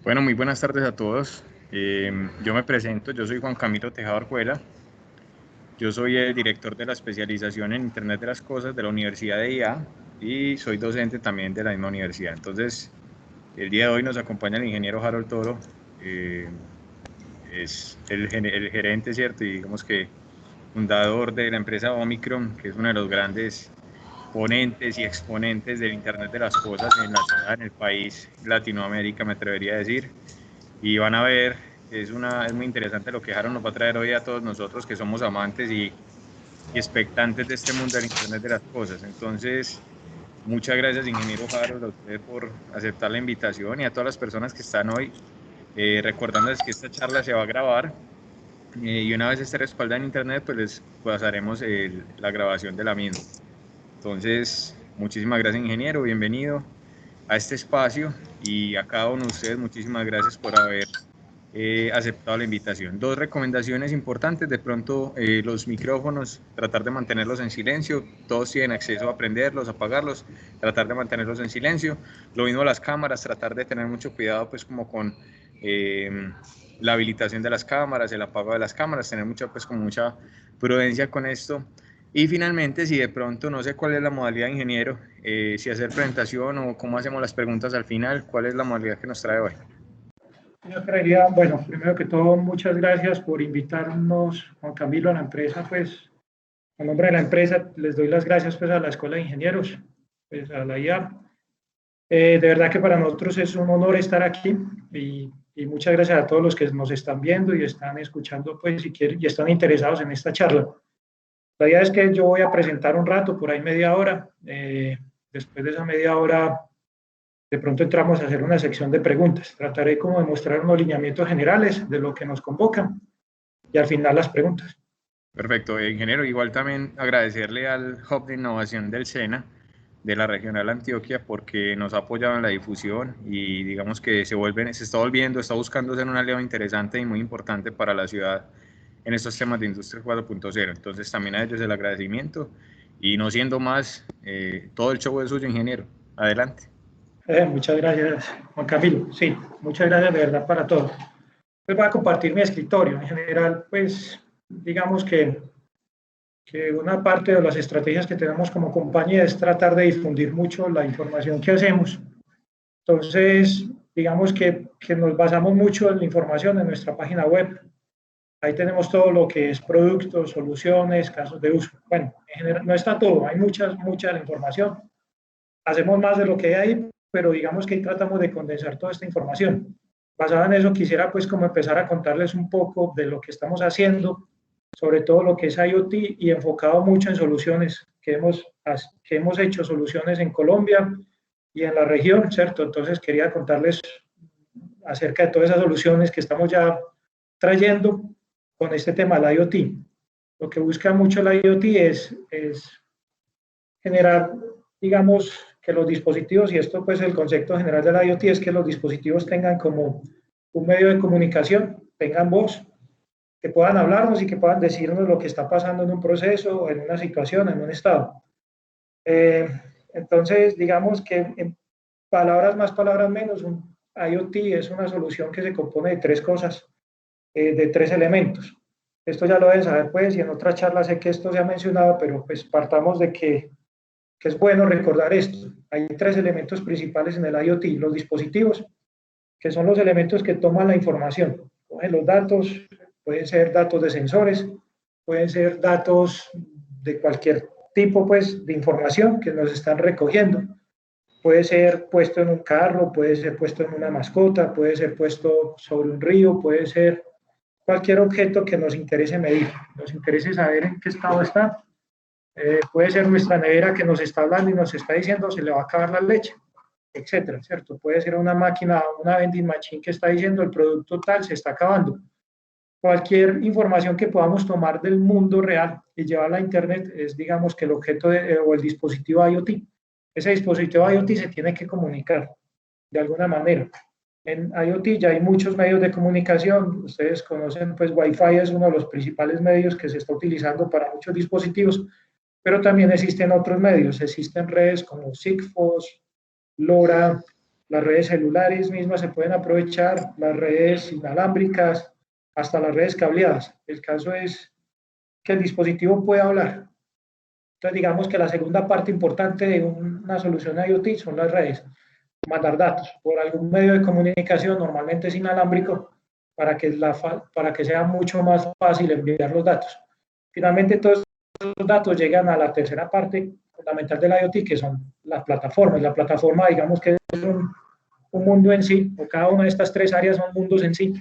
Bueno, muy buenas tardes a todos. Yo me presento, yo soy Juan Camilo Tejada Orjuela. Yo soy el director de la especialización en Internet de las Cosas de la Universidad de IA y soy docente también de la misma universidad. Entonces, el día de hoy nos acompaña el ingeniero Harold Toro. eh, es el gerente, ¿cierto? Y digamos que fundador de la empresa Omicron, que es uno de los grandes ponentes y exponentes del Internet de las Cosas en la ciudad, en el país, Latinoamérica, me atrevería a decir. Y van a ver, es muy interesante lo que Harold nos va a traer hoy a todos nosotros que somos amantes y expectantes de este mundo del Internet de las Cosas. Entonces, muchas gracias, ingeniero Harold, a usted por aceptar la invitación y a todas las personas que están hoy, recordándoles que esta charla se va a grabar y una vez esté respaldada en Internet, pues les pasaremos la grabación de la misma. Entonces, muchísimas gracias, ingeniero, bienvenido a este espacio y a cada uno de ustedes, muchísimas gracias por haber aceptado la invitación. Dos recomendaciones importantes, de pronto los micrófonos, tratar de mantenerlos en silencio, todos tienen acceso a prenderlos, a apagarlos, tratar de mantenerlos en silencio. Lo mismo las cámaras, tratar de tener mucho cuidado pues como con la habilitación de las cámaras, el apago de las cámaras, tener mucha pues como mucha prudencia con esto. Y finalmente, si de pronto no sé cuál es la modalidad, ingeniero, si hacer presentación o cómo hacemos las preguntas al final, ¿cuál es la modalidad que nos trae hoy? Yo creería, bueno, primero que todo, muchas gracias por invitarnos, Juan Camilo, a la empresa, pues, a nombre de la empresa, les doy las gracias, pues, a la Escuela de Ingenieros, pues, a la IA. De verdad que para nosotros es un honor estar aquí y muchas gracias a todos los que nos están viendo y están escuchando, pues, si quieren, y están interesados en esta charla. La idea es que yo voy a presentar un rato, por ahí media hora. Después de esa media hora, de pronto entramos a hacer una sección de preguntas. Trataré como de mostrar unos lineamientos generales de lo que nos convocan y al final las preguntas. Perfecto, ingeniero. Igual también agradecerle al Hub de Innovación del SENA, de la Regional Antioquia, porque nos ha apoyado en la difusión y digamos que se está volviendo, está buscando ser un aliado interesante y muy importante para la ciudad en estos temas de Industria 4.0. Entonces también a ellos el agradecimiento y no siendo más, todo el show es suyo, ingeniero. Adelante. Muchas gracias, Juan Camilo. Sí, muchas gracias de verdad para todos. Les voy a compartir mi escritorio. En general, pues, digamos que una parte de las estrategias que tenemos como compañía es tratar de difundir mucho la información que hacemos. Entonces, digamos que nos basamos mucho en la información en nuestra página web. Ahí tenemos todo lo que es productos, soluciones, casos de uso. Bueno, en general, no está todo, hay mucha información. Hacemos más de lo que hay ahí, pero digamos que ahí tratamos de condensar toda esta información. Basada en eso, quisiera pues como empezar a contarles un poco de lo que estamos haciendo, sobre todo lo que es IoT y enfocado mucho en soluciones que hemos hecho soluciones en Colombia y en la región, ¿cierto? Entonces quería contarles acerca de todas esas soluciones que estamos ya trayendo con este tema, la IoT. Lo que busca mucho la IoT es generar, digamos, que los dispositivos, y esto pues el concepto general de la IoT es que los dispositivos tengan como un medio de comunicación, tengan voz, que puedan hablarnos y que puedan decirnos lo que está pasando en un proceso, en una situación, en un estado. Eh, entonces, digamos que en palabras más, palabras menos, un IoT es una solución que se compone de tres cosas, de tres elementos. Esto ya lo deben saber, pues, y en otra charla sé que esto se ha mencionado, pero pues partamos de que es bueno recordar esto. Hay tres elementos principales en el IoT, los dispositivos, que son los elementos que toman la información, cogen los datos, pueden ser datos de sensores, pueden ser datos de cualquier tipo pues, de información que nos están recogiendo. Puede ser puesto en un carro, puede ser puesto en una mascota, puede ser puesto sobre un río, puede ser cualquier objeto que nos interese medir, nos interese saber en qué estado está. Puede ser nuestra nevera que nos está hablando y nos está diciendo se le va a acabar la leche, etcétera, ¿cierto? Puede ser una máquina, una vending machine que está diciendo el producto tal se está acabando. Cualquier información que podamos tomar del mundo real y llevarla a Internet es, digamos, que el objeto o el dispositivo IoT. Ese dispositivo IoT se tiene que comunicar de alguna manera. En IoT ya hay muchos medios de comunicación. Ustedes conocen, pues Wi-Fi es uno de los principales medios que se está utilizando para muchos dispositivos, pero también existen otros medios. Existen redes como Sigfox, LoRa, las redes celulares mismas se pueden aprovechar, las redes inalámbricas, hasta las redes cableadas. El caso es que el dispositivo pueda hablar. Entonces, digamos que la segunda parte importante de una solución IoT son las redes. Mandar datos por algún medio de comunicación, normalmente es inalámbrico, para que sea mucho más fácil enviar los datos. Finalmente, todos esos datos llegan a la tercera parte fundamental del IoT, que son las plataformas. La plataforma, digamos que es un mundo en sí, o cada una de estas tres áreas son mundos en sí,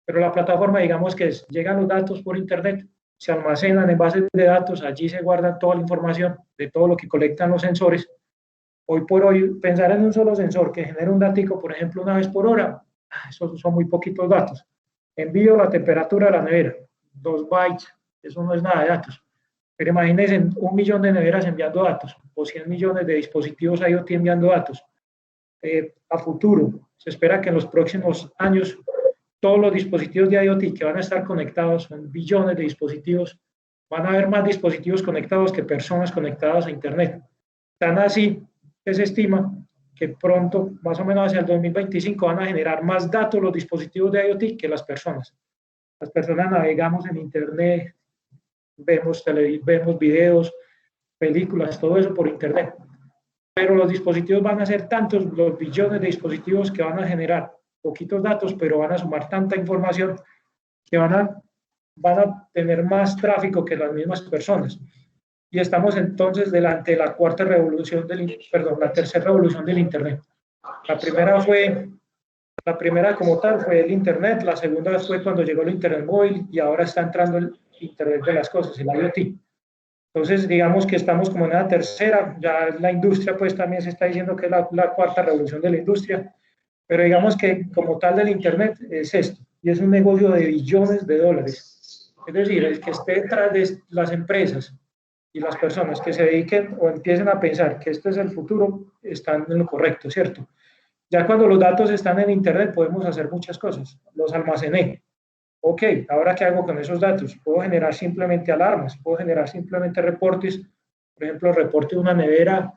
pero la plataforma, digamos que llegan los datos por Internet, se almacenan en bases de datos, allí se guarda toda la información de todo lo que colectan los sensores. Hoy por hoy, pensar en un solo sensor que genera un datico, por ejemplo, una vez por hora, esos son muy poquitos datos. Envío la temperatura de la nevera, 2 bytes, eso no es nada de datos. Pero imagínense 1 millón de neveras enviando datos, o 100 millones de dispositivos IoT enviando datos. A futuro, se espera que en los próximos años todos los dispositivos de IoT que van a estar conectados, son billones de dispositivos, van a haber más dispositivos conectados que personas conectadas a Internet. Tan así que se estima que pronto, más o menos hacia el 2025, van a generar más datos los dispositivos de IoT que las personas. Las personas navegamos en Internet, vemos videos, películas, todo eso por Internet. Pero los dispositivos van a ser tantos, los billones de dispositivos que van a generar poquitos datos, pero van a sumar tanta información que van a tener más tráfico que las mismas personas. Y estamos entonces delante de la la tercera revolución del Internet. La primera como tal fue el Internet, la segunda fue cuando llegó el Internet móvil y ahora está entrando el Internet de las cosas, el IoT. Entonces, digamos que estamos como en la tercera, ya la industria pues también se está diciendo que es la cuarta revolución de la industria, pero digamos que como tal del Internet es esto, y es un negocio de billones de dólares. Es decir, el que esté detrás de las empresas y las personas que se dediquen o empiecen a pensar que este es el futuro, están en lo correcto, ¿cierto? Ya cuando los datos están en Internet podemos hacer muchas cosas. Los almacené. Ok, ahora qué hago con esos datos? Puedo generar simplemente alarmas, puedo generar simplemente reportes, por ejemplo, el reporte de una nevera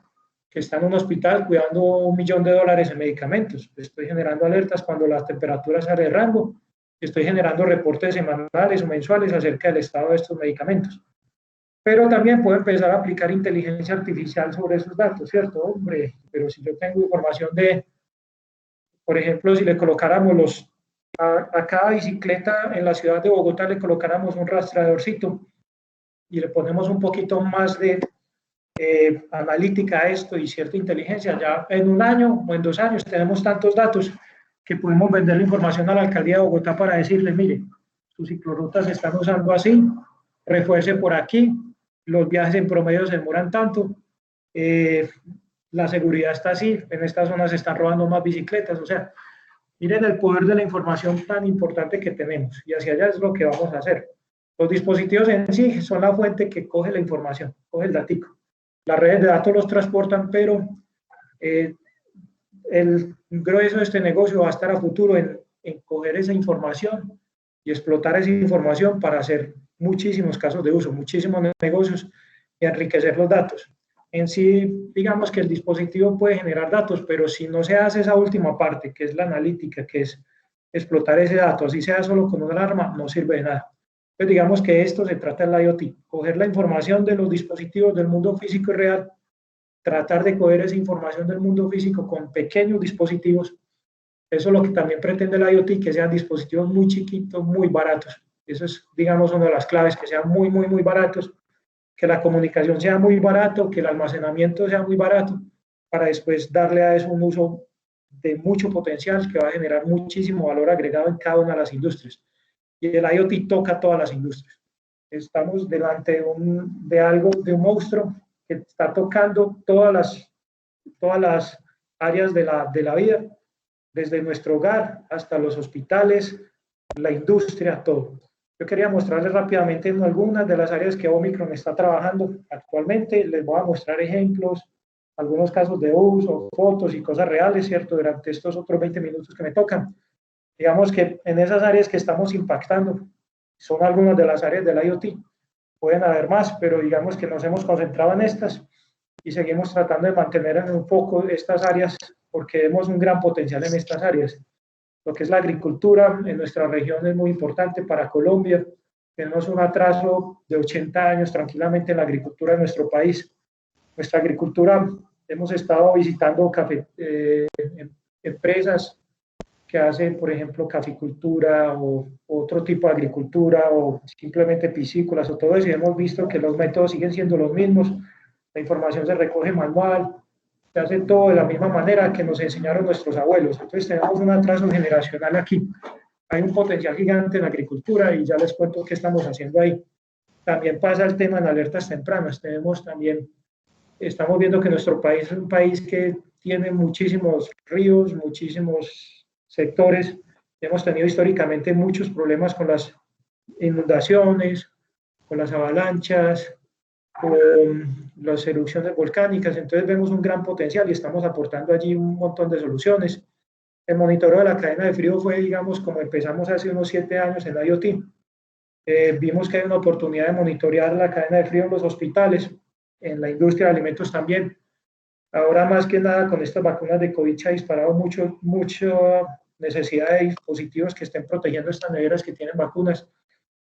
que está en un hospital cuidando $1 millón en medicamentos. Estoy generando alertas cuando la temperatura sale de rango, estoy generando reportes semanales o mensuales acerca del estado de estos medicamentos. Pero también puedo empezar a aplicar inteligencia artificial sobre esos datos, ¿cierto? Hombre, pero si yo tengo información por ejemplo, si le colocáramos a cada bicicleta en la ciudad de Bogotá, le colocáramos un rastreadorcito y le ponemos un poquito más de analítica a esto y cierta inteligencia, ya en 1 año o en 2 años tenemos tantos datos que podemos vender la información a la alcaldía de Bogotá para decirle, mire, sus ciclorrutas se están usando así, refuerce por aquí, los viajes en promedio se demoran tanto, la seguridad está así, en esta zona se están robando más bicicletas, o sea, miren el poder de la información tan importante que tenemos y hacia allá es lo que vamos a hacer. Los dispositivos en sí son la fuente que coge la información, coge el datico. Las redes de datos los transportan, pero el grueso de este negocio va a estar a futuro en coger esa información y explotar esa información para hacer muchísimos casos de uso, muchísimos negocios y enriquecer los datos. En sí, digamos que el dispositivo puede generar datos, pero si no se hace esa última parte, que es la analítica, que es explotar ese dato, así sea solo con una alarma, no sirve de nada. Entonces, digamos que esto se trata del IoT, coger la información de los dispositivos del mundo físico y real, tratar de coger esa información del mundo físico con pequeños dispositivos. Eso es lo que también pretende el IoT, que sean dispositivos muy chiquitos, muy baratos. Eso es, digamos, una de las claves, que sean muy, muy, muy baratos, que la comunicación sea muy barato, que el almacenamiento sea muy barato, para después darle a eso un uso de mucho potencial que va a generar muchísimo valor agregado en cada una de las industrias. Y el IoT toca todas las industrias. Estamos delante de un monstruo que está tocando todas las áreas de la vida, desde nuestro hogar hasta los hospitales, la industria, todo. Yo quería mostrarles rápidamente en algunas de las áreas que Omicron está trabajando actualmente. Les voy a mostrar ejemplos, algunos casos de uso, fotos y cosas reales, ¿cierto? Durante estos otros 20 minutos que me tocan. Digamos que en esas áreas que estamos impactando, son algunas de las áreas del IoT. Pueden haber más, pero digamos que nos hemos concentrado en estas y seguimos tratando de mantener en un foco estas áreas porque vemos un gran potencial en estas áreas. Lo que es la agricultura en nuestra región es muy importante para Colombia. Tenemos un atraso de 80 años tranquilamente en la agricultura de nuestro país. Nuestra agricultura, hemos estado visitando empresas que hacen, por ejemplo, caficultura o otro tipo de agricultura o simplemente piscícolas o todo eso, y hemos visto que los métodos siguen siendo los mismos, la información se recoge manual, se hace todo de la misma manera que nos enseñaron nuestros abuelos. Entonces tenemos un atraso generacional aquí. Hay un potencial gigante en la agricultura y ya les cuento qué estamos haciendo ahí. También pasa el tema en alertas tempranas. Estamos viendo que nuestro país es un país que tiene muchísimos ríos, muchísimos sectores. Hemos tenido históricamente muchos problemas con las inundaciones, con las avalanchas, con las erupciones volcánicas. Entonces vemos un gran potencial y estamos aportando allí un montón de soluciones. El monitoreo de la cadena de frío fue, digamos, como empezamos hace unos 7 años en IoT. Vimos que hay una oportunidad de monitorear la cadena de frío en los hospitales, en la industria de alimentos también. Ahora más que nada con estas vacunas de COVID se ha disparado mucha necesidad de dispositivos que estén protegiendo estas neveras que tienen vacunas.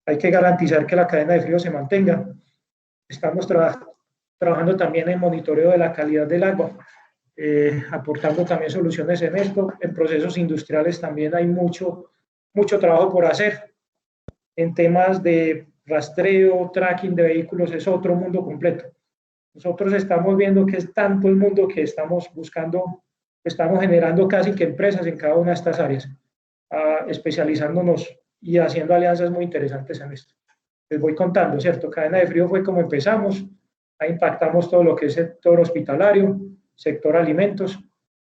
Hay que garantizar que la cadena de frío se mantenga. Estamos trabajando también en monitoreo de la calidad del agua, aportando también soluciones en esto. En procesos industriales también hay mucho trabajo por hacer. En temas de rastreo, tracking de vehículos, es otro mundo completo. Nosotros estamos viendo que es tanto el mundo que estamos buscando, estamos generando casi que empresas en cada una de estas áreas, especializándonos y haciendo alianzas muy interesantes en esto. Les voy contando, ¿cierto? Cadena de frío fue como empezamos, ahí impactamos todo lo que es sector hospitalario, sector alimentos,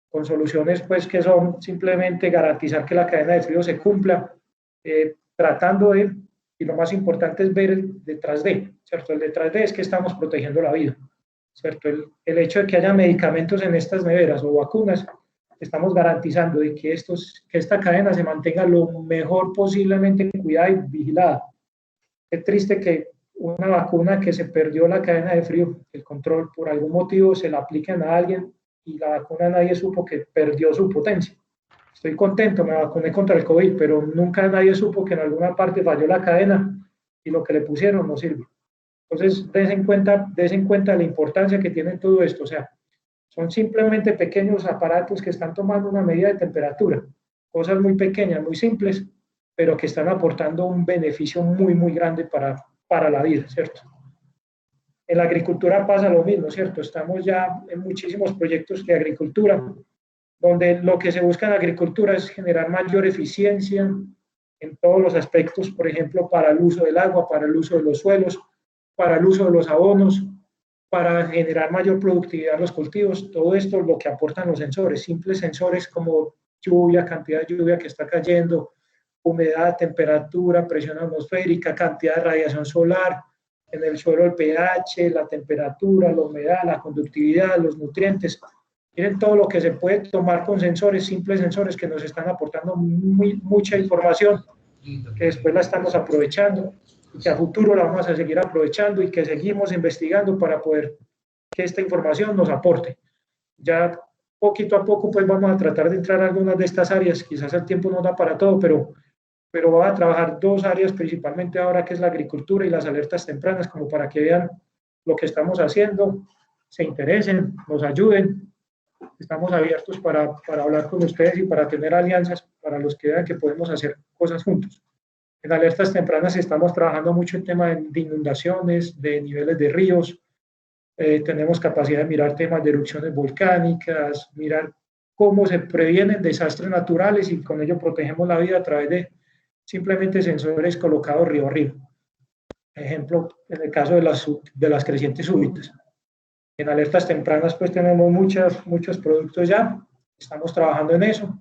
con soluciones pues que son simplemente garantizar que la cadena de frío se cumpla, tratando de, y lo más importante es ver el detrás de, ¿cierto? El detrás de es que estamos protegiendo la vida, ¿cierto? El hecho de que haya medicamentos en estas neveras o vacunas, estamos garantizando de que esta cadena se mantenga lo mejor posiblemente cuidada y vigilada. Es triste que una vacuna que se perdió la cadena de frío, el control, por algún motivo se la apliquen a alguien y la vacuna nadie supo que perdió su potencia. Estoy contento, me vacuné contra el COVID, pero nunca nadie supo que en alguna parte falló la cadena y lo que le pusieron no sirve. Entonces, des en cuenta la importancia que tiene todo esto. O sea, son simplemente pequeños aparatos que están tomando una medida de temperatura, cosas muy pequeñas, muy simples, pero que están aportando un beneficio muy grande para la vida, ¿cierto? En la agricultura pasa lo mismo, ¿cierto? Estamos ya en muchísimos proyectos de agricultura, donde lo que se busca en la agricultura es generar mayor eficiencia en todos los aspectos, por ejemplo, para el uso del agua, para el uso de los suelos, para el uso de los abonos, para generar mayor productividad en los cultivos. Todo esto es lo que aportan los sensores, simples sensores como lluvia, cantidad de lluvia que está cayendo, humedad, temperatura, presión atmosférica, cantidad de radiación solar, en el suelo el pH, la temperatura, la humedad, la conductividad, los nutrientes. Miren todo lo que se puede tomar con sensores, simples sensores que nos están aportando mucha información, que después la estamos aprovechando y que a futuro la vamos a seguir aprovechando y que seguimos investigando para poder que esta información nos aporte. Ya poquito a poco pues vamos a tratar de entrar a algunas de estas áreas, quizás el tiempo no da para todo, pero vamos a trabajar 2 áreas principalmente ahora, que es la agricultura y las alertas tempranas, como para que vean lo que estamos haciendo, se interesen, nos ayuden. Estamos abiertos para hablar con ustedes y para tener alianzas para los que vean que podemos hacer cosas juntos. En alertas tempranas estamos trabajando mucho en tema de inundaciones, de niveles de ríos, tenemos capacidad de mirar temas de erupciones volcánicas, mirar cómo se previenen desastres naturales y con ello protegemos la vida a través de simplemente sensores colocados río arriba. Ejemplo, en el caso de las crecientes súbitas. En alertas tempranas pues tenemos muchos productos ya, estamos trabajando en eso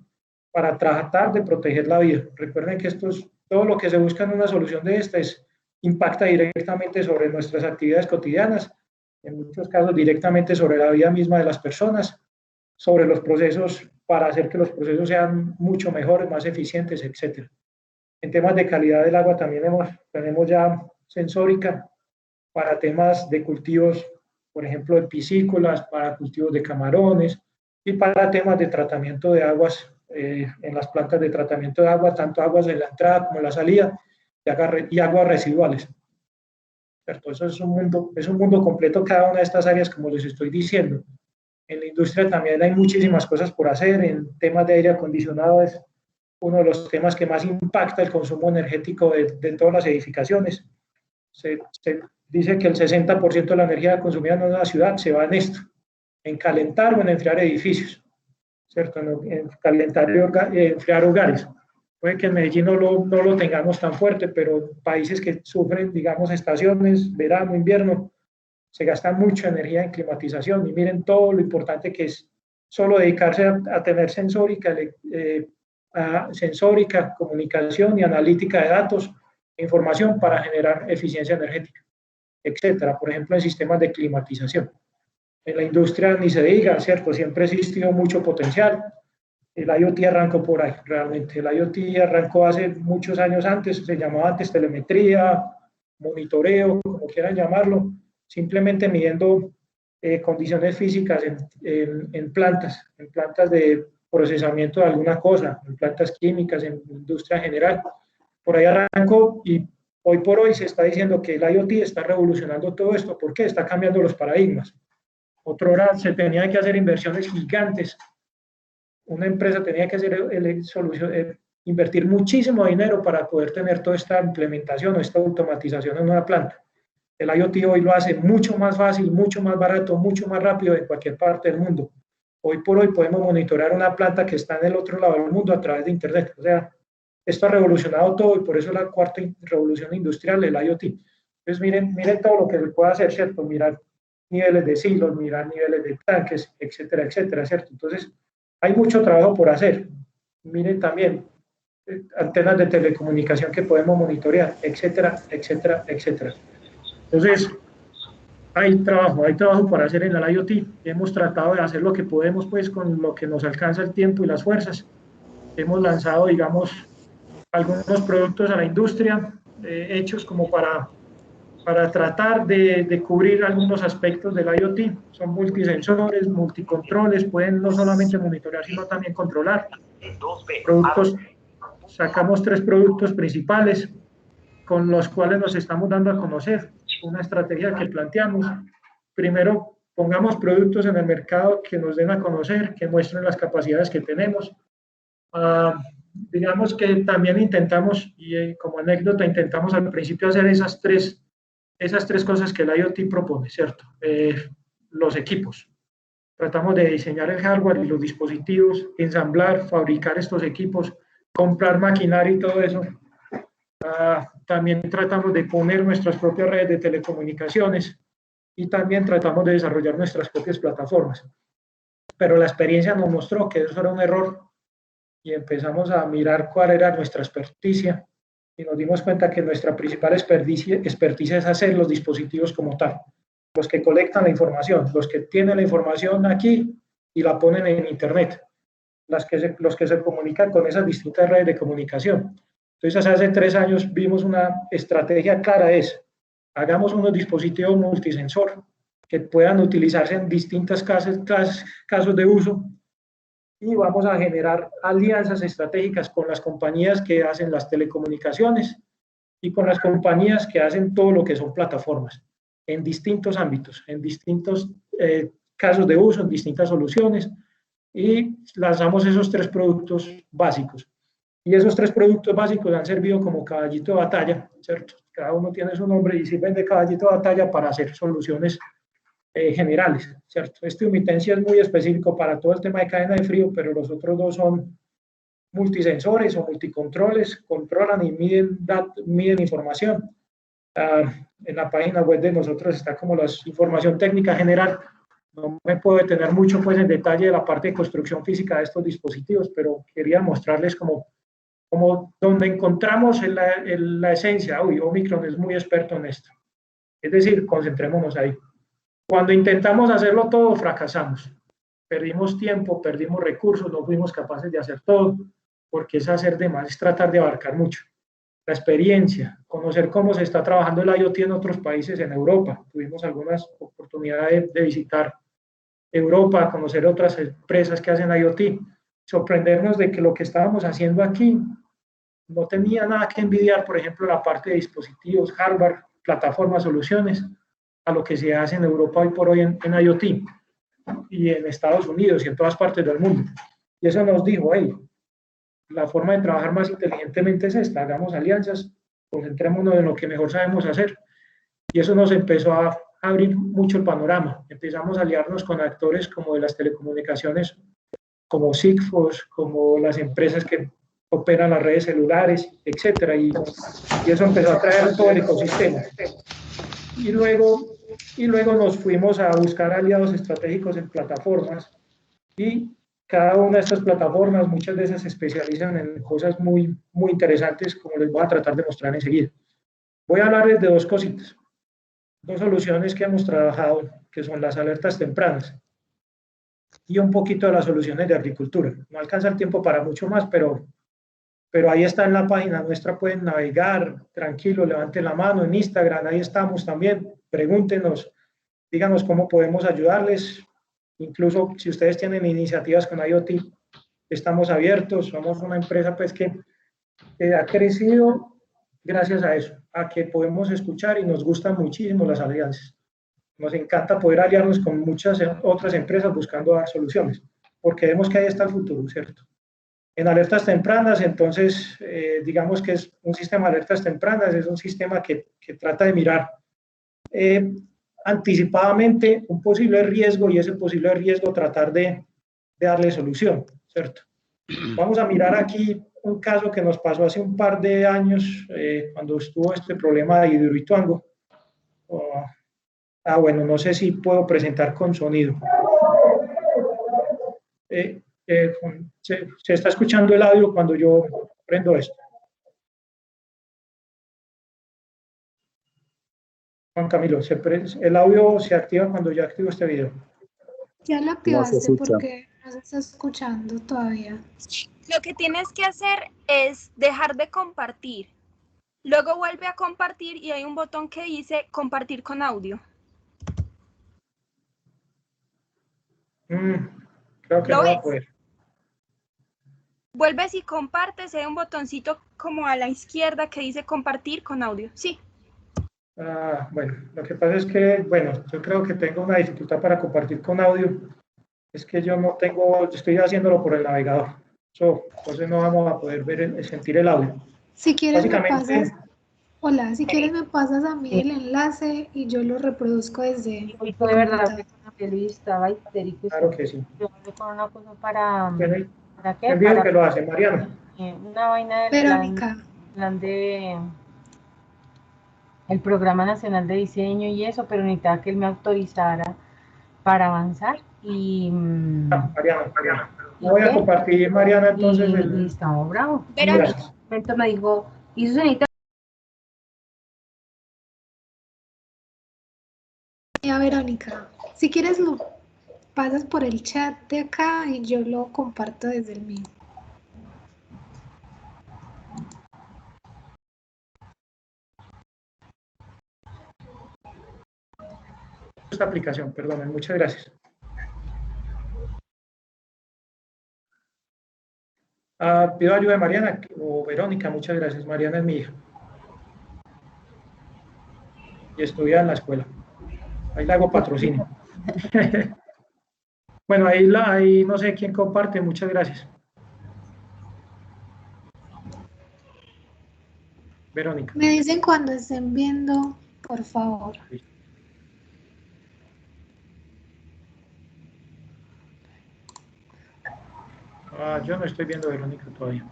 para tratar de proteger la vida. Recuerden que todo lo que se busca en una solución de esta impacta directamente sobre nuestras actividades cotidianas, en muchos casos directamente sobre la vida misma de las personas, sobre los procesos, para hacer que los procesos sean mucho mejores, más eficientes, etc. En temas de calidad del agua también tenemos ya sensórica para temas de cultivos, por ejemplo, de piscícolas, para cultivos de camarones, y para temas de tratamiento de aguas en las plantas de tratamiento de agua, tanto aguas de la entrada como la salida y aguas residuales. ¿Cierto? Eso es un mundo completo cada una de estas áreas, como les estoy diciendo. En la industria también hay muchísimas cosas por hacer. En temas de aire acondicionado es uno de los temas que más impacta el consumo energético de todas las edificaciones. Se dice que el 60% de la energía consumida en una ciudad se va en esto, en calentar o en enfriar edificios, ¿cierto? En calentar y enfriar hogares. Puede que en Medellín no lo tengamos tan fuerte, pero países que sufren, digamos, estaciones, verano, invierno, se gasta mucha energía en climatización y miren todo lo importante que es solo dedicarse a tener sensórica, comunicación y analítica de datos e información para generar eficiencia energética, etcétera. Por ejemplo, en sistemas de climatización. En la industria ni se diga, ¿cierto? Siempre ha existido mucho potencial. El IoT arrancó por ahí, realmente. El IoT arrancó hace muchos años antes, se llamaba antes telemetría, monitoreo, como quieran llamarlo, simplemente midiendo condiciones físicas en plantas de procesamiento de alguna cosa, en plantas químicas, en industria general. Por ahí arrancó y hoy por hoy se está diciendo que el IoT está revolucionando todo esto. ¿Por qué? Está cambiando los paradigmas. Otra hora se tenía que hacer inversiones gigantes. Una empresa tenía que invertir muchísimo dinero para poder tener toda esta implementación o esta automatización en una planta. El IoT hoy lo hace mucho más fácil, mucho más barato, mucho más rápido en cualquier parte del mundo. Hoy por hoy podemos monitorear una planta que está en el otro lado del mundo a través de Internet. O sea, esto ha revolucionado todo y por eso la cuarta revolución industrial, el IoT. Entonces, miren todo lo que se puede hacer, ¿cierto? Mirar niveles de silos, mirar niveles de tanques, etcétera, etcétera, ¿cierto? Entonces, hay mucho trabajo por hacer. Miren también antenas de telecomunicación que podemos monitorear, etcétera, etcétera, etcétera. Entonces, hay trabajo para hacer en el IoT. Hemos tratado de hacer lo que podemos, pues, con lo que nos alcanza el tiempo y las fuerzas. Hemos lanzado, digamos, algunos productos a la industria, hechos como para tratar de cubrir algunos aspectos del IoT. Son multisensores, multicontroles, pueden no solamente monitorear, sino también controlar. Productos, sacamos 3 productos principales con los cuales nos estamos dando a conocer. Una estrategia que planteamos. Primero, pongamos productos en el mercado que nos den a conocer, que muestren las capacidades que tenemos. Digamos que también intentamos, y como anécdota, intentamos al principio hacer esas tres cosas que el IoT propone, ¿cierto? Los equipos. Tratamos de diseñar el hardware y los dispositivos, ensamblar, fabricar estos equipos, comprar maquinaria y todo eso. También tratamos de poner nuestras propias redes de telecomunicaciones y también tratamos de desarrollar nuestras propias plataformas. Pero la experiencia nos mostró que eso era un error y empezamos a mirar cuál era nuestra experticia y nos dimos cuenta que nuestra principal experticia es hacer los dispositivos como tal, los que colectan la información, los que tienen la información aquí y la ponen en Internet, los que se comunican con esas distintas redes de comunicación. Entonces, hace 3 años vimos una estrategia clara, hagamos unos dispositivos multisensor que puedan utilizarse en distintos casos de uso y vamos a generar alianzas estratégicas con las compañías que hacen las telecomunicaciones y con las compañías que hacen todo lo que son plataformas en distintos ámbitos, en distintos casos de uso, en distintas soluciones y lanzamos esos 3 productos básicos. Y esos 3 productos básicos han servido como caballito de batalla, ¿cierto? Cada uno tiene su nombre y sirven de caballito de batalla para hacer soluciones generales, ¿cierto? Este humitensia es muy específico para todo el tema de cadena de frío, pero los otros 2 son multisensores o multicontroles, controlan y miden información. En la página web de nosotros está como la información técnica general. No me puedo detener mucho pues en detalle de la parte de construcción física de estos dispositivos, pero quería mostrarles como donde encontramos la esencia. Omicron es muy experto en esto. Es decir, concentrémonos ahí. Cuando intentamos hacerlo todo, fracasamos. Perdimos tiempo, perdimos recursos, no fuimos capaces de hacer todo, porque es hacer de más, es tratar de abarcar mucho. La experiencia, conocer cómo se está trabajando el IoT en otros países en Europa. Tuvimos algunas oportunidades de visitar Europa, conocer otras empresas que hacen IoT, sorprendernos de que lo que estábamos haciendo aquí no tenía nada que envidiar, por ejemplo, la parte de dispositivos, hardware, plataformas, soluciones, a lo que se hace en Europa hoy por hoy en IoT y en Estados Unidos y en todas partes del mundo. Y eso nos dijo, hey, la forma de trabajar más inteligentemente es esta, hagamos alianzas, concentrémonos en lo que mejor sabemos hacer. Y eso nos empezó a abrir mucho el panorama. Empezamos a aliarnos con actores como de las telecomunicaciones, como Sigfox, como las empresas que operan las redes celulares, etcétera, y eso empezó a traer todo el ecosistema. Y luego nos fuimos a buscar aliados estratégicos en plataformas y cada una de estas plataformas muchas veces se especializan en cosas muy, muy interesantes, como les voy a tratar de mostrar enseguida. Voy a hablarles de dos cositas, dos soluciones que hemos trabajado, que son las alertas tempranas y un poquito de las soluciones de agricultura. No alcanza el tiempo para mucho más, pero ahí está en la página nuestra, pueden navegar, tranquilo, levanten la mano en Instagram, ahí estamos también, pregúntenos, díganos cómo podemos ayudarles, incluso si ustedes tienen iniciativas con IoT, estamos abiertos, somos una empresa pues que ha crecido gracias a eso, a que podemos escuchar y nos gustan muchísimo las alianzas. Nos encanta poder aliarnos con muchas otras empresas buscando dar soluciones, porque vemos que ahí está el futuro, ¿cierto? En alertas tempranas, entonces, digamos que es un sistema de alertas tempranas, es un sistema que trata de mirar anticipadamente un posible riesgo y ese posible riesgo tratar de darle solución, ¿cierto? Vamos a mirar aquí un caso que nos pasó hace un par de años cuando estuvo este problema de Hidroituango. Bueno, no sé si puedo presentar con sonido. Se está escuchando el audio cuando yo prendo esto. Juan Camilo, el audio se activa cuando yo activo este video. Ya lo activaste porque no se está escuchando todavía. Lo que tienes que hacer es dejar de compartir. Luego vuelve a compartir y hay un botón que dice compartir con audio. Creo que no va a poder. Vuelves y compartes, hay un botoncito como a la izquierda que dice compartir con audio. Sí. Bueno, lo que pasa es que, bueno, yo creo que tengo una dificultad para compartir con audio. Es que yo no tengo, estoy haciéndolo por el navegador. Entonces no vamos a poder sentir el audio. Si quieres me pasas, hola, si quieres me pasas a mí el enlace y yo lo reproduzco desde... Hoy fue de verdad que Feliz estaba histérico. Claro que sí. Yo hablé con una cosa para... Bueno, ¿para qué? Para que lo hace, Mariana. Una vaina del Verónica. plan de... el Programa Nacional de Diseño y eso, pero necesitaba que él me autorizara para avanzar y... Mariana. Voy a compartir, Mariana, entonces... Y estamos bravos. Pero en un momento me dijo, y eso se necesita... Verónica, si quieres lo pasas por el chat de acá y yo lo comparto desde el mío. Esta aplicación, perdón, muchas gracias. Pido ayuda de Mariana o Verónica, muchas gracias. Mariana es mi hija. Y estudia en la escuela. Ahí le hago patrocinio. Bueno, ahí no sé quién comparte, muchas gracias. Verónica. Me dicen cuando estén viendo, por favor. Yo no estoy viendo a Verónica todavía.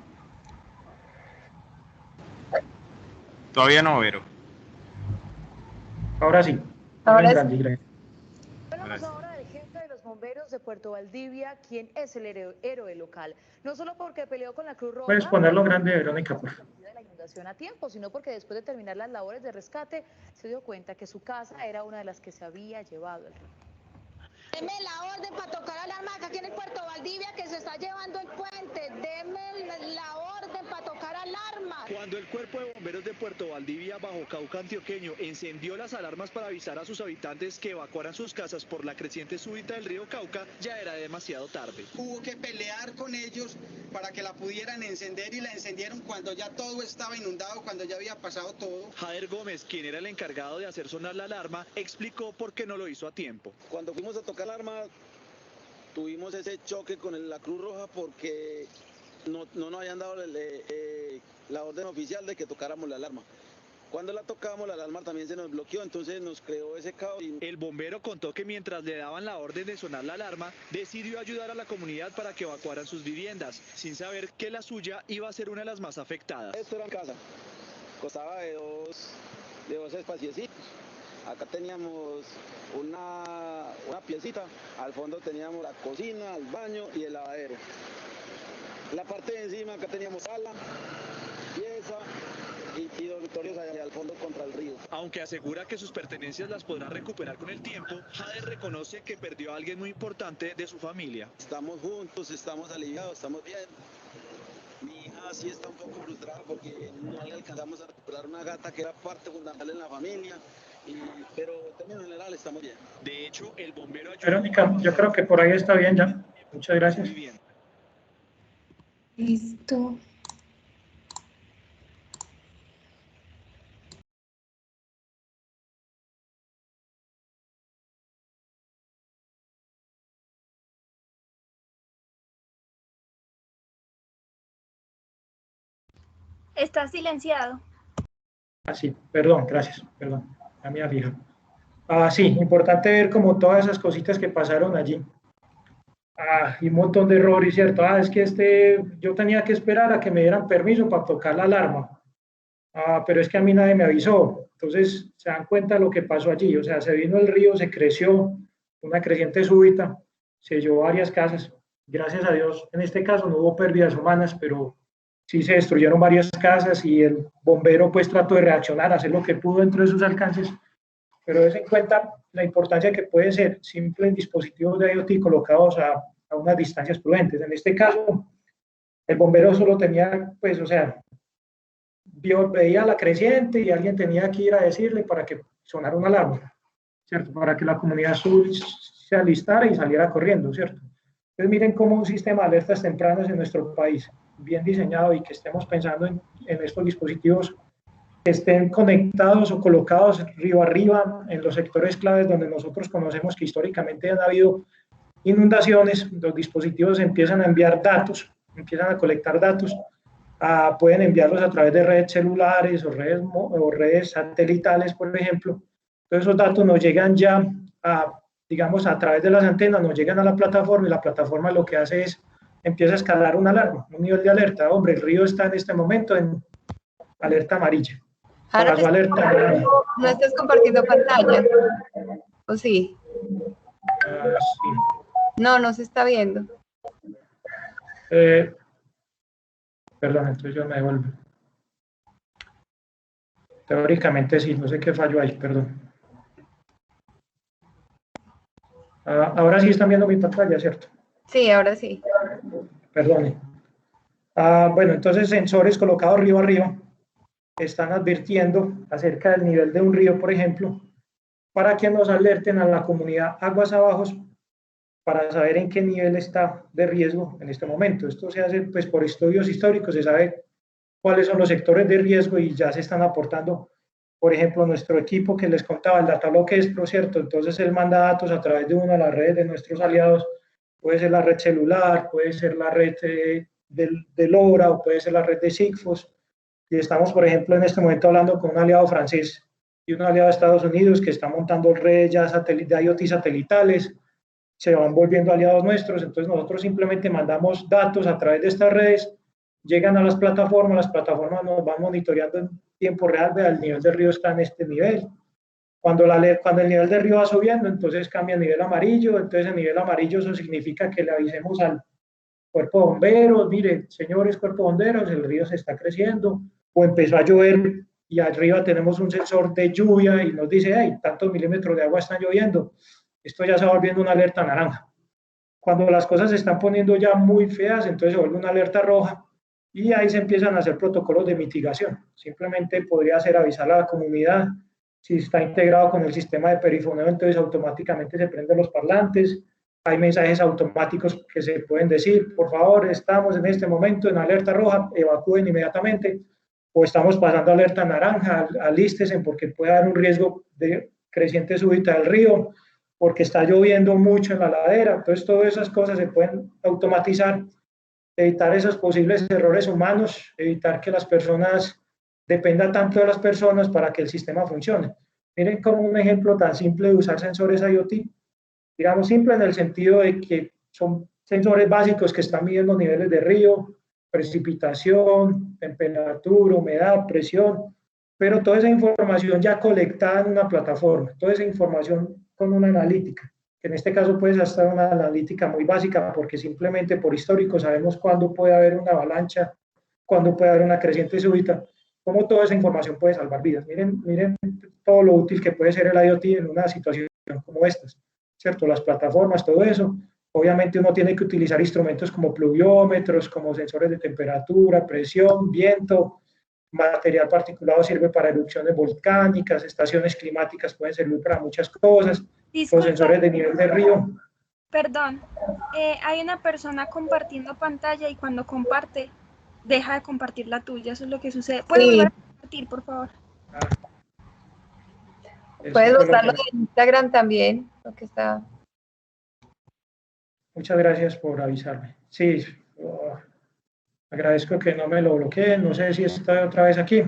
Todavía no, Vero. Ahora sí. Ahora sí. Hablamos ahora del jefe de los bomberos de Puerto Valdivia, quien es el héroe local. No solo porque peleó con la Cruz Roja... Puedes ponerlo grande, Verónica, por favor. ...de la inundación a tiempo, sino porque después de terminar las labores de rescate, se dio cuenta que su casa era una de las que se había llevado el río. Deme la orden para tocar alarma acá aquí en el Puerto Valdivia que se está llevando el puente. Deme la orden para tocar alarma. Cuando el Cuerpo de Bomberos de Puerto Valdivia, bajo Cauca antioqueño, encendió las alarmas para avisar a sus habitantes que evacuaran sus casas por la creciente súbita del río Cauca, ya era demasiado tarde. Hubo que pelear con ellos para que la pudieran encender y la encendieron cuando ya todo estaba inundado, cuando ya había pasado todo. Jader Gómez, quien era el encargado de hacer sonar la alarma, explicó por qué no lo hizo a tiempo. Cuando fuimos a tocar la alarma, tuvimos ese choque con la Cruz Roja porque no nos habían dado la orden oficial de que tocáramos la alarma. Cuando la tocamos, la alarma también se nos bloqueó, entonces nos creó ese caos. El bombero contó que mientras le daban la orden de sonar la alarma, decidió ayudar a la comunidad para que evacuaran sus viviendas, sin saber que la suya iba a ser una de las más afectadas. Esto era en casa, costaba de dos espaciecitos. Acá teníamos una piecita, al fondo teníamos la cocina, el baño y el lavadero. La parte de encima acá teníamos sala, pieza y dormitorios allá al fondo contra el río. Aunque asegura que sus pertenencias las podrá recuperar con el tiempo, Jader reconoce que perdió a alguien muy importante de su familia. Estamos juntos, estamos aliviados, estamos bien. Mi hija sí está un poco frustrada porque no le alcanzamos a recuperar una gata que era parte fundamental en la familia. Pero en términos generales estamos bien. De hecho, el bombero ayudó. Verónica, yo creo que por ahí está bien ya. Muchas gracias. Muy bien. Listo. Está silenciado. Ah, sí, perdón, gracias, perdón, la mía fija. Sí, importante ver como todas esas cositas que pasaron allí. Y un montón de errores, ¿cierto? Es que yo tenía que esperar a que me dieran permiso para tocar la alarma. Pero es que a mí nadie me avisó. Entonces, se dan cuenta de lo que pasó allí. O sea, se vino el río, se creció, una creciente súbita, se llevó varias casas. Gracias a Dios, en este caso no hubo pérdidas humanas, pero sí se destruyeron varias casas y el bombero pues trató de reaccionar, hacer lo que pudo dentro de sus alcances, pero des en cuenta la importancia que puede ser simples dispositivos de IoT colocados a unas distancias prudentes. En este caso, el bombero solo tenía, pues, o sea, veía la creciente y alguien tenía que ir a decirle para que sonara una alarma, ¿cierto? Para que la comunidad se alistara y saliera corriendo, ¿cierto? Entonces miren cómo un sistema de alertas tempranas en nuestro país, bien diseñado y que estemos pensando en estos dispositivos que estén conectados o colocados río arriba en los sectores claves donde nosotros conocemos que históricamente han habido inundaciones, los dispositivos empiezan a enviar datos, empiezan a colectar datos, pueden enviarlos a través de redes celulares o redes satelitales, por ejemplo. Todos esos datos nos llegan ya digamos, a través de las antenas, nos llegan a la plataforma y la plataforma lo que hace es, empieza a escalar una alarma, un nivel de alerta. Hombre, el río está en este momento en alerta amarilla. Ahora no estás compartiendo pantalla, ¿o sí? Sí. No se está viendo. Perdón, entonces yo me devuelvo. Teóricamente sí, no sé qué fallo hay, perdón. Ahora sí están viendo mi pantalla, ¿cierto? Sí, ahora sí. Perdone. Bueno, entonces sensores colocados río arriba están advirtiendo acerca del nivel de un río, por ejemplo, para que nos alerten a la comunidad aguas abajo para saber en qué nivel está de riesgo en este momento. Esto se hace pues por estudios históricos, se sabe cuáles son los sectores de riesgo y ya se están aportando. Por ejemplo, nuestro equipo que les contaba, el Datalog Expro, ¿cierto? Entonces él manda datos a través de una de las redes de nuestros aliados, puede ser la red celular, puede ser la red de LoRa o puede ser la red de Sigfox. Y estamos, por ejemplo, en este momento hablando con un aliado francés y un aliado de Estados Unidos que está montando redes ya de IoT satelitales, se van volviendo aliados nuestros, entonces nosotros simplemente mandamos datos a través de estas redes, llegan a las plataformas nos van monitoreando en tiempo real, vea, el nivel del río está en este nivel. Cuando el nivel del río va subiendo, entonces cambia a nivel amarillo, entonces el nivel amarillo eso significa que le avisemos al cuerpo de bomberos, mire, señores cuerpo de bomberos, el río se está creciendo, o empezó a llover y arriba tenemos un sensor de lluvia y nos dice, hey, tantos milímetros de agua están lloviendo. esto ya se va volviendo una alerta naranja. Cuando las cosas se están poniendo ya muy feas, entonces se vuelve una alerta roja y ahí se empiezan a hacer protocolos de mitigación. Simplemente podría ser avisar a la comunidad, si está integrado con el sistema de perifoneo, entonces automáticamente se prenden los parlantes, hay mensajes automáticos que se pueden decir, por favor, estamos en este momento en alerta roja, evacúen inmediatamente, o estamos pasando a alerta naranja, alístense porque puede haber un riesgo de creciente súbita del río, porque está lloviendo mucho en la ladera. Entonces, todas esas cosas se pueden automatizar, evitar esos posibles errores humanos, evitar que las personas dependan tanto de las personas para que el sistema funcione. Miren como un ejemplo tan simple de usar sensores IoT, digamos simple en el sentido de que son sensores básicos que están midiendo niveles de río, precipitación, temperatura, humedad, presión, pero toda esa información ya colectada en una plataforma, toda esa información con una analítica, que en este caso puede ser una analítica muy básica porque simplemente por histórico sabemos cuándo puede haber una avalancha, cuándo puede haber una creciente súbita, cómo toda esa información puede salvar vidas. Miren todo lo útil que puede ser el IoT en una situación como esta, ¿cierto? Las plataformas, todo eso. Obviamente uno tiene que utilizar instrumentos como pluviómetros, como sensores de temperatura, presión, viento, material particulado sirve para erupciones volcánicas, estaciones climáticas pueden servir para muchas cosas, Disculpa, los sensores de nivel de río. Perdón, hay una persona compartiendo pantalla y cuando comparte, deja de compartir la tuya, eso es lo que sucede. ¿Puedes volver a compartir, por favor? Puedes usarlo en Instagram también, lo que está... Muchas gracias por avisarme. Sí, agradezco que no me lo bloqueen, no sé si está otra vez aquí.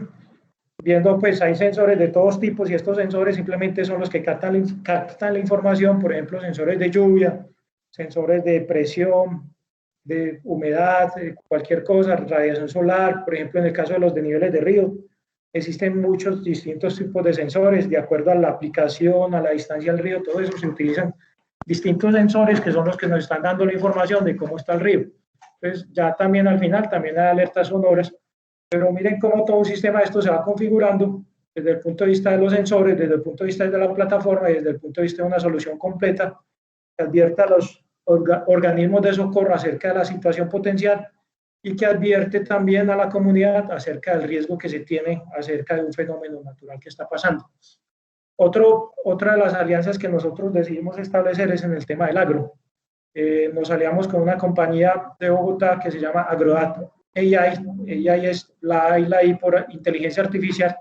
Viendo, pues hay sensores de todos tipos y estos sensores simplemente son los que captan la información, por ejemplo, sensores de lluvia, sensores de presión, de humedad, cualquier cosa, radiación solar, por ejemplo, en el caso de los de niveles de río, existen muchos distintos tipos de sensores, de acuerdo a la aplicación, a la distancia del río, todo eso se utilizan distintos sensores que son los que nos están dando la información de cómo está el río. Entonces, ya también al final, también hay alertas sonoras, pero miren cómo todo un sistema de esto se va configurando desde el punto de vista de los sensores, desde el punto de vista de la plataforma y desde el punto de vista de una solución completa que advierta a los organismos de socorro acerca de la situación potencial y que advierte también a la comunidad acerca del riesgo que se tiene acerca de un fenómeno natural que está pasando. Otra de las alianzas que nosotros decidimos establecer es en el tema del agro. Nos aliamos con una compañía de Bogotá que se llama Agrodat AI. AI es la I por inteligencia artificial,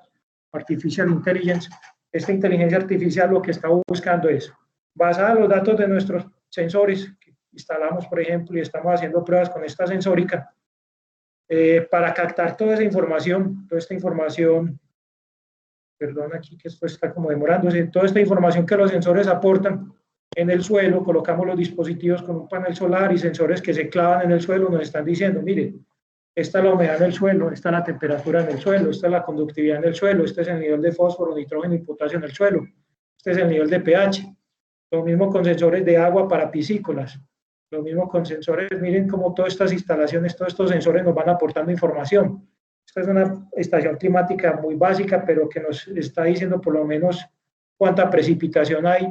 Artificial Intelligence. Esta inteligencia artificial lo que está buscando es, basada en los datos de nuestros sensores que instalamos, por ejemplo, y estamos haciendo pruebas con esta sensórica, para captar toda esa información, perdón aquí que esto está como demorándose, toda esta información que los sensores aportan en el suelo, colocamos los dispositivos con un panel solar y sensores que se clavan en el suelo, nos están diciendo, mire, esta es la humedad en el suelo, esta es la temperatura en el suelo, esta es la conductividad en el suelo, este es el nivel de fósforo, nitrógeno y potasio en el suelo, este es el nivel de pH. Lo mismo con sensores de agua para piscícolas, lo mismo con sensores, miren cómo todas estas instalaciones, todos estos sensores nos van aportando información. Esta es una estación climática muy básica, pero que nos está diciendo por lo menos cuánta precipitación hay,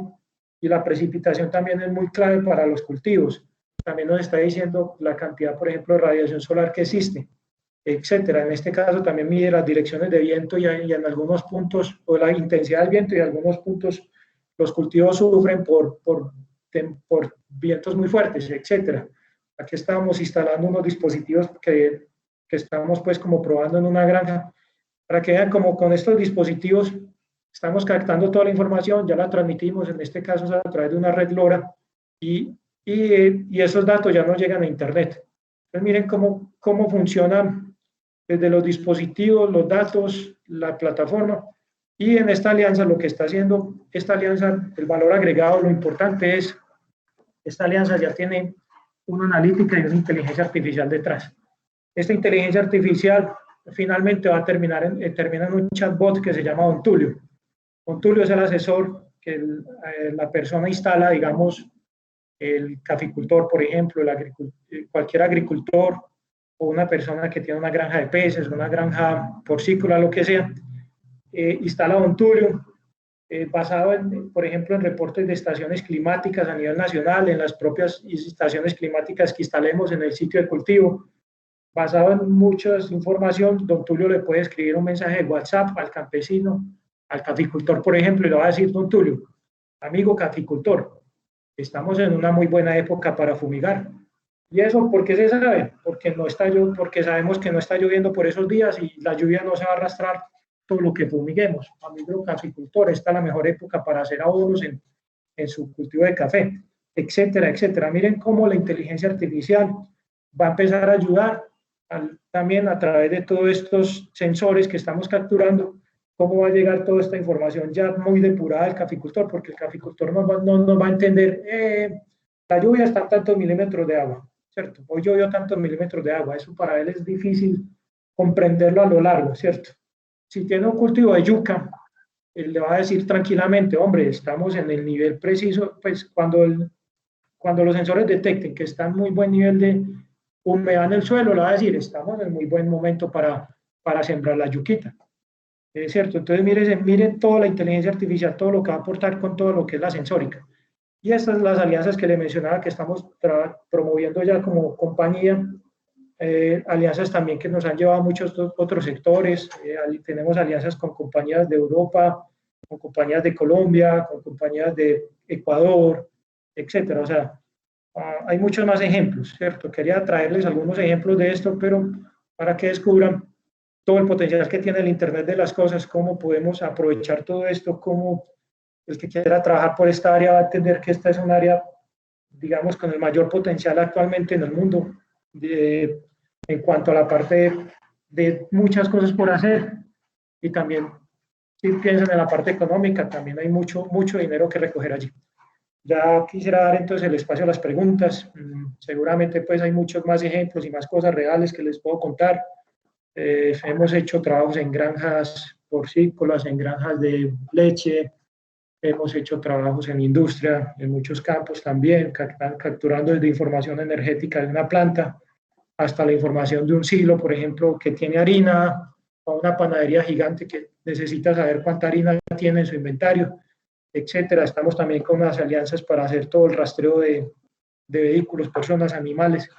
y la precipitación también es muy clave para los cultivos. También nos está diciendo la cantidad, por ejemplo, de radiación solar que existe, etcétera. En este caso también mide las direcciones de viento y en algunos puntos, o la intensidad del viento, y en algunos puntos los cultivos sufren por vientos muy fuertes, etcétera. Aquí estamos instalando unos dispositivos que estamos pues como probando en una granja, para que vean como con estos dispositivos estamos captando toda la información, ya la transmitimos, en este caso a través de una red LoRa, y esos datos ya no llegan a internet. Entonces miren cómo funcionan desde los dispositivos, los datos, la plataforma, y en esta alianza lo que está haciendo, esta alianza, el valor agregado, lo importante es, esta alianza ya tiene una analítica y una inteligencia artificial detrás. Esta inteligencia artificial finalmente va a termina en un chatbot que se llama Don Tulio. Don Tulio es el asesor que la persona instala, digamos, el caficultor, por ejemplo, cualquier agricultor o una persona que tiene una granja de peces, una granja porcícola, lo que sea, instala Don Tulio basado, por ejemplo, en reportes de estaciones climáticas a nivel nacional, en las propias estaciones climáticas que instalemos en el sitio de cultivo. Basado en mucha información, don Tulio le puede escribir un mensaje de WhatsApp al campesino, al caficultor, por ejemplo, y le va a decir, don Tulio, amigo caficultor, estamos en una muy buena época para fumigar. ¿Y eso por qué se sabe? Porque sabemos que no está lloviendo por esos días y la lluvia no se va a arrastrar todo lo que fumiguemos. Amigo caficultor, esta es la mejor época para hacer abonos en su cultivo de café, etcétera, etcétera. Miren cómo la inteligencia artificial va a empezar a ayudar también a través de todos estos sensores que estamos capturando, cómo va a llegar toda esta información ya muy depurada al caficultor, porque el caficultor no va a entender, la lluvia está a tantos milímetros de agua, ¿cierto? Hoy llovió tantos milímetros de agua, eso para él es difícil comprenderlo a lo largo, ¿cierto? Si tiene un cultivo de yuca, él le va a decir tranquilamente, hombre, estamos en el nivel preciso, pues cuando los sensores detecten que está en muy buen nivel de humedad en el suelo, le va a decir, estamos en muy buen momento para sembrar la yuquita. ¿Es cierto? Entonces, miren toda la inteligencia artificial, todo lo que va a aportar con todo lo que es la sensórica. Y estas son las alianzas que le mencionaba que estamos promoviendo ya como compañía, alianzas también que nos han llevado a muchos otros sectores, tenemos alianzas con compañías de Europa, con compañías de Colombia, con compañías de Ecuador, etcétera. O sea, hay muchos más ejemplos, ¿cierto? Quería traerles algunos ejemplos de esto, pero para que descubran todo el potencial que tiene el Internet de las cosas, cómo podemos aprovechar todo esto, cómo el que quiera trabajar por esta área va a entender que esta es un área, digamos, con el mayor potencial actualmente en el mundo, en cuanto a la parte de muchas cosas por hacer, y también, si piensan en la parte económica, también hay mucho dinero que recoger allí. Ya quisiera dar entonces el espacio a las preguntas. Seguramente pues hay muchos más ejemplos y más cosas reales que les puedo contar. Hemos hecho trabajos en granjas porcícolas, en granjas de leche, hemos hecho trabajos en industria, en muchos campos también, capturando desde información energética de una planta hasta la información de un silo, por ejemplo, que tiene harina, o una panadería gigante que necesita saber cuánta harina tiene en su inventario, etcétera. Estamos también con unas alianzas para hacer todo el rastreo de vehículos, personas, animales,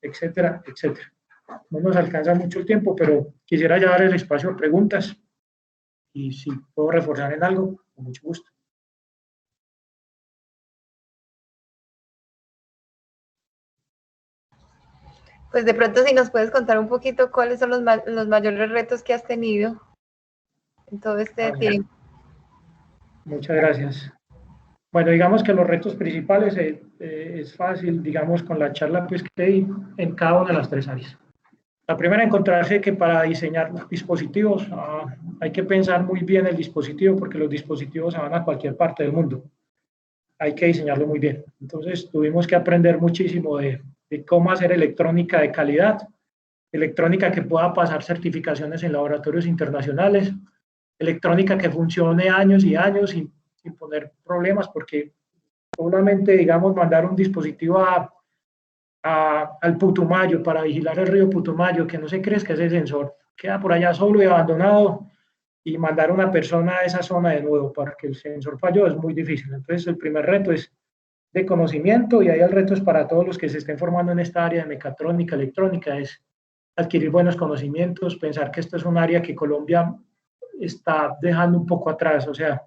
etcétera, etcétera. No nos alcanza mucho el tiempo, pero quisiera ya dar el espacio a preguntas y si puedo reforzar en algo, con mucho gusto. Pues de pronto si nos puedes contar un poquito cuáles son los mayores retos que has tenido en todo este tiempo. Muchas gracias. Bueno, digamos que los retos principales es fácil, digamos, con la charla pues, que hay en cada una de las tres áreas. La primera, encontrarse que para diseñar dispositivos hay que pensar muy bien el dispositivo porque los dispositivos se van a cualquier parte del mundo. Hay que diseñarlo muy bien. Entonces tuvimos que aprender muchísimo de cómo hacer electrónica de calidad, electrónica que pueda pasar certificaciones en laboratorios internacionales, electrónica que funcione años y años sin poner problemas, porque solamente, digamos, mandar un dispositivo al Putumayo para vigilar el río Putumayo, que no se crezca ese sensor, queda por allá solo y abandonado, y mandar una persona a esa zona de nuevo para que el sensor falló es muy difícil. Entonces el primer reto es de conocimiento, y ahí el reto es para todos los que se estén formando en esta área de mecatrónica, electrónica, es adquirir buenos conocimientos, pensar que esto es un área que Colombia está dejando un poco atrás, o sea,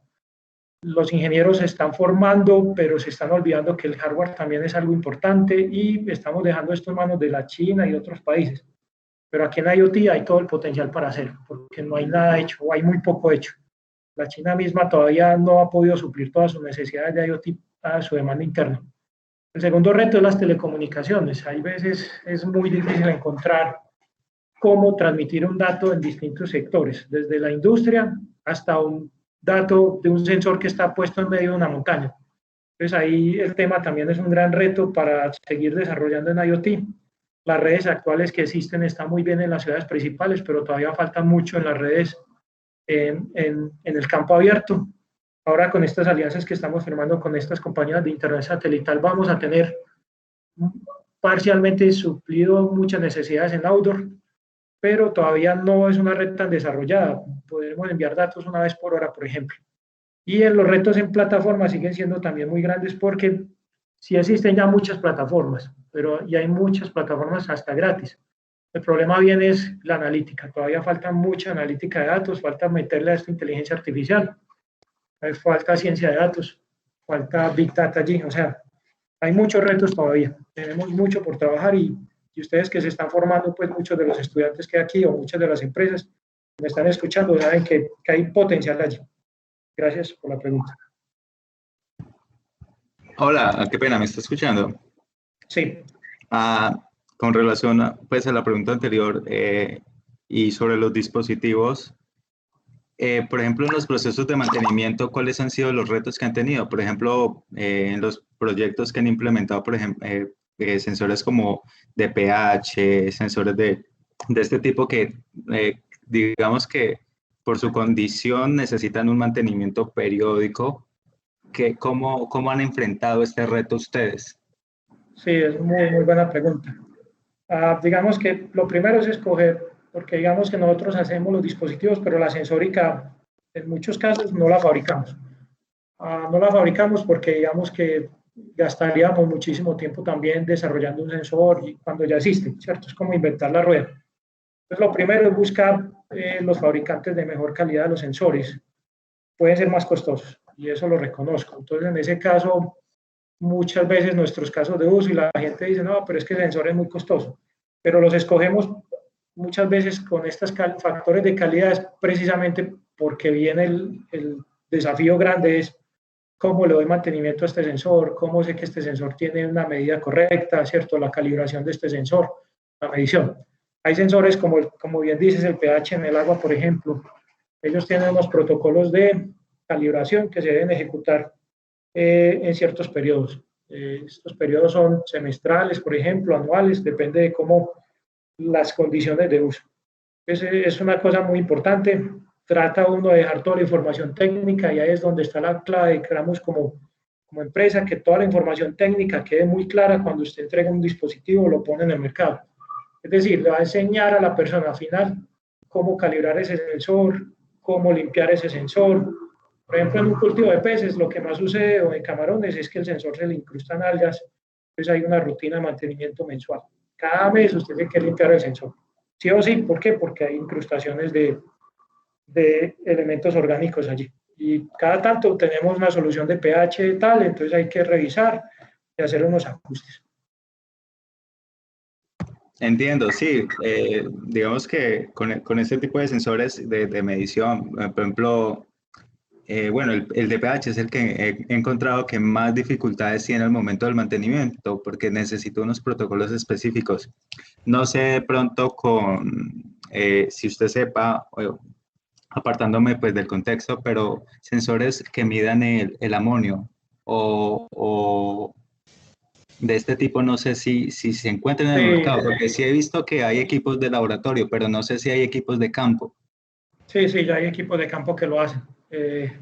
los ingenieros se están formando, pero se están olvidando que el hardware también es algo importante y estamos dejando esto en manos de la China y otros países. Pero aquí en IoT hay todo el potencial para hacerlo, porque no hay nada hecho o hay muy poco hecho. La China misma todavía no ha podido suplir todas sus necesidades de IoT a su demanda interna. El segundo reto es las telecomunicaciones. Hay veces es muy difícil encontrar cómo transmitir un dato en distintos sectores, desde la industria hasta un dato de un sensor que está puesto en medio de una montaña. Entonces ahí el tema también es un gran reto para seguir desarrollando en IoT. Las redes actuales que existen están muy bien en las ciudades principales, pero todavía falta mucho en las redes en el campo abierto. Ahora con estas alianzas que estamos firmando con estas compañías de internet satelital vamos a tener parcialmente suplido muchas necesidades en outdoor, pero todavía no es una red tan desarrollada. Podemos enviar datos una vez por hora, por ejemplo. Y los retos en plataformas siguen siendo también muy grandes porque sí existen ya muchas plataformas, pero ya hay muchas plataformas hasta gratis. El problema viene es la analítica. Todavía falta mucha analítica de datos, falta meterle a esta inteligencia artificial, falta ciencia de datos, falta Big Data allí. O sea, hay muchos retos todavía. Tenemos mucho por trabajar y ustedes que se están formando, pues muchos de los estudiantes que hay aquí o muchas de las empresas me están escuchando saben que hay potencial allí. Gracias por la pregunta. Hola, qué pena, ¿me está escuchando? Sí. Con relación pues, a la pregunta anterior y sobre los dispositivos, por ejemplo, en los procesos de mantenimiento, ¿cuáles han sido los retos que han tenido? Por ejemplo, en los proyectos que han implementado, por ejemplo, sensores como de pH, sensores de este tipo que, digamos que por su condición necesitan un mantenimiento periódico. ¿Cómo han enfrentado este reto ustedes? Sí, es muy buena pregunta. Digamos que lo primero es escoger, porque digamos que nosotros hacemos los dispositivos, pero la sensórica en muchos casos no la fabricamos. No la fabricamos porque digamos que gastaríamos muchísimo tiempo también desarrollando un sensor y cuando ya existe, ¿cierto? Es como inventar la rueda. Entonces lo primero es buscar los fabricantes de mejor calidad de los sensores. Pueden ser más costosos y eso lo reconozco. Entonces en ese caso muchas veces nuestros casos de uso y la gente dice, no, pero es que el sensor es muy costoso, pero los escogemos muchas veces con estos factores de calidad precisamente porque viene el desafío grande es cómo le doy mantenimiento a este sensor, cómo sé que este sensor tiene una medida correcta, ¿cierto? La calibración de este sensor, la medición. Hay sensores como bien dices, el pH en el agua, por ejemplo, ellos tienen unos protocolos de calibración que se deben ejecutar en ciertos periodos. Estos periodos son semestrales, por ejemplo, anuales, depende de cómo las condiciones de uso. Es una cosa muy importante. Trata uno de dejar toda la información técnica y ahí es donde está la clave. Queramos como empresa que toda la información técnica quede muy clara cuando usted entrega un dispositivo o lo pone en el mercado. Es decir, le va a enseñar a la persona final cómo calibrar ese sensor, cómo limpiar ese sensor. Por ejemplo, en un cultivo de peces, lo que más sucede, o de camarones, es que el sensor se le incrustan algas, entonces hay una rutina de mantenimiento mensual. Cada mes usted tiene que limpiar el sensor. Sí o sí, ¿por qué? Porque hay incrustaciones de elementos orgánicos allí. Y cada tanto tenemos una solución de pH tal, entonces hay que revisar y hacer unos ajustes. Entiendo, sí. Digamos que con este tipo de sensores de medición, por ejemplo, bueno, el de pH es el que he encontrado que más dificultades tiene al momento del mantenimiento, porque necesito unos protocolos específicos. No sé de pronto si usted sepa, apartándome pues del contexto, pero sensores que midan el amonio o de este tipo, no sé si se encuentran en el mercado, porque sí he visto que hay equipos de laboratorio, pero no sé si hay equipos de campo. Sí, ya hay equipos de campo que lo hacen.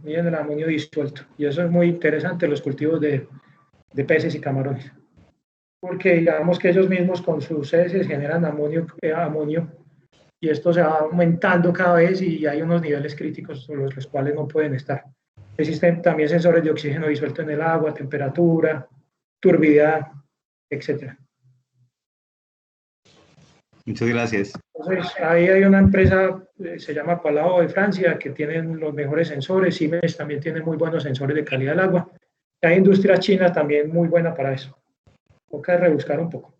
Miden el amonio disuelto. Y eso es muy interesante, los cultivos de peces y camarones. Porque digamos que ellos mismos con sus heces generan amonio y esto se va aumentando cada vez y hay unos niveles críticos sobre los cuales no pueden estar. Existen también sensores de oxígeno disuelto en el agua, temperatura, turbidez, etc. Muchas gracias. Entonces, ahí hay una empresa, se llama Palau de Francia, que tienen los mejores sensores. Siemens también tiene muy buenos sensores de calidad del agua. Hay industria china también muy buena para eso. Toca rebuscar un poco.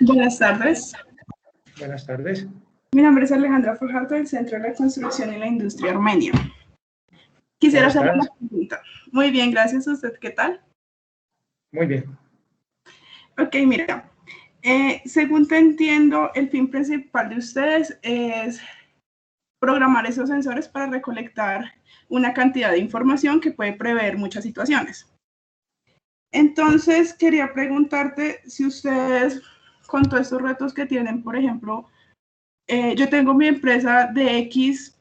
Buenas tardes. Buenas tardes. Mi nombre es Alejandra Fajardo, del Centro de la Construcción y la Industria Armenia. Quisiera hacer una pregunta. Muy bien, gracias. ¿Usted qué tal? Muy bien. Ok, mira. Según te entiendo, el fin principal de ustedes es programar esos sensores para recolectar una cantidad de información que puede prever muchas situaciones. Entonces, quería preguntarte si ustedes, con todos estos retos que tienen, por ejemplo, yo tengo mi empresa de X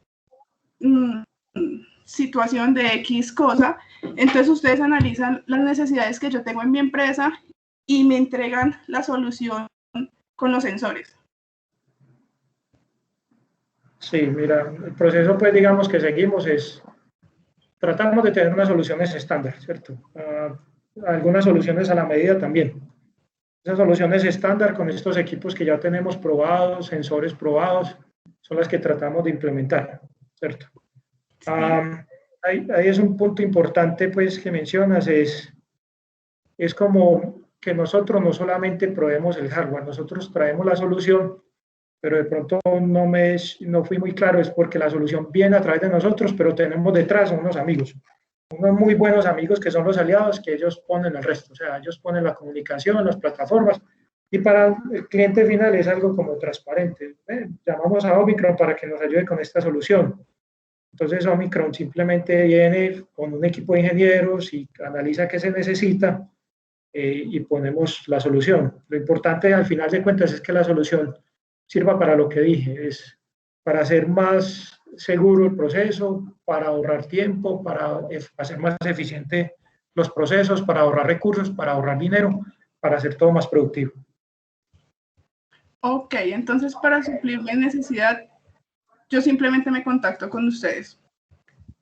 situación, de X cosa, entonces ustedes analizan las necesidades que yo tengo en mi empresa y me entregan la solución con los sensores. Sí, mira, el proceso, pues digamos que seguimos es, tratamos de tener unas soluciones estándar, ¿cierto? Algunas soluciones a la medida también. Esas soluciones estándar con estos equipos que ya tenemos probados, sensores probados, son las que tratamos de implementar, ¿cierto? Sí. Ahí es un punto importante, pues, que mencionas, es como que nosotros no solamente proveemos el hardware, nosotros traemos la solución, pero de pronto no fui muy claro, es porque la solución viene a través de nosotros, pero tenemos detrás unos amigos, unos muy buenos amigos que son los aliados, que ellos ponen el resto, o sea, ellos ponen la comunicación, las plataformas, y para el cliente final es algo como transparente. Llamamos a Omicron para que nos ayude con esta solución. Entonces Omicron simplemente viene con un equipo de ingenieros y analiza qué se necesita y ponemos la solución. Lo importante al final de cuentas es que la solución sirva para lo que dije, es para hacer más seguro el proceso, para ahorrar tiempo, para hacer más eficiente los procesos, para ahorrar recursos, para ahorrar dinero, para hacer todo más productivo. Ok, entonces para suplir mi necesidad, yo simplemente me contacto con ustedes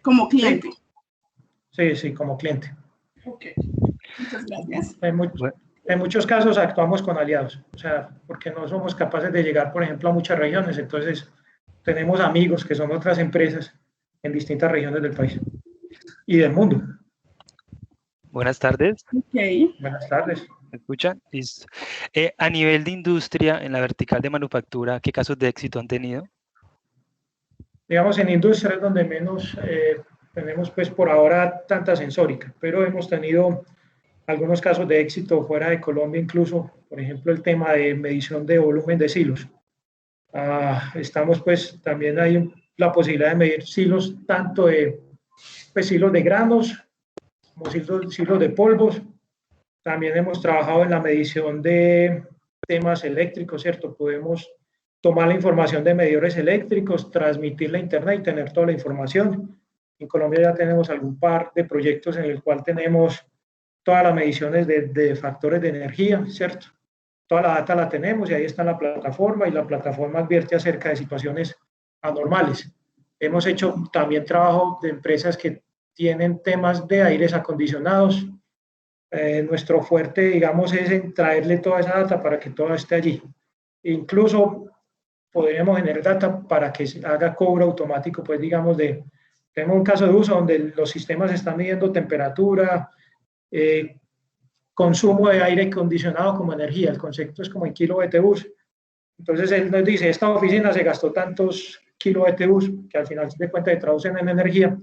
como cliente. Sí, sí, como cliente. Ok, muchas gracias. En muchos casos actuamos con aliados, o sea, porque no somos capaces de llegar, por ejemplo, a muchas regiones, entonces tenemos amigos que son otras empresas en distintas regiones del país y del mundo. Buenas tardes. Ok. Buenas tardes. ¿Me escuchan? Listo. A nivel de industria, en la vertical de manufactura, ¿qué casos de éxito han tenido? Digamos, en industria es donde menos tenemos, pues, por ahora tanta sensórica, pero hemos tenido algunos casos de éxito fuera de Colombia, incluso, por ejemplo, el tema de medición de volumen de silos. Estamos, pues, también hay la posibilidad de medir silos, tanto de, pues, silos de granos, como silos de polvos. También hemos trabajado en la medición de temas eléctricos, ¿cierto? Podemos tomar la información de medidores eléctricos, transmitirla a Internet y tener toda la información. En Colombia ya tenemos algún par de proyectos en el cual tenemos todas las mediciones de factores de energía, ¿cierto? Toda la data la tenemos y ahí está la plataforma y la plataforma advierte acerca de situaciones anormales. Hemos hecho también trabajo de empresas que tienen temas de aires acondicionados. Nuestro fuerte, digamos, es en traerle toda esa data para que todo esté allí. Incluso podríamos generar data para que se haga cobro automático, pues digamos, tenemos un caso de uso donde los sistemas están midiendo temperatura, consumo de aire acondicionado como energía, el concepto es como en kWh. Entonces él nos dice, esta oficina se gastó tantos kWh, que al final se cuenta que traducen en energía,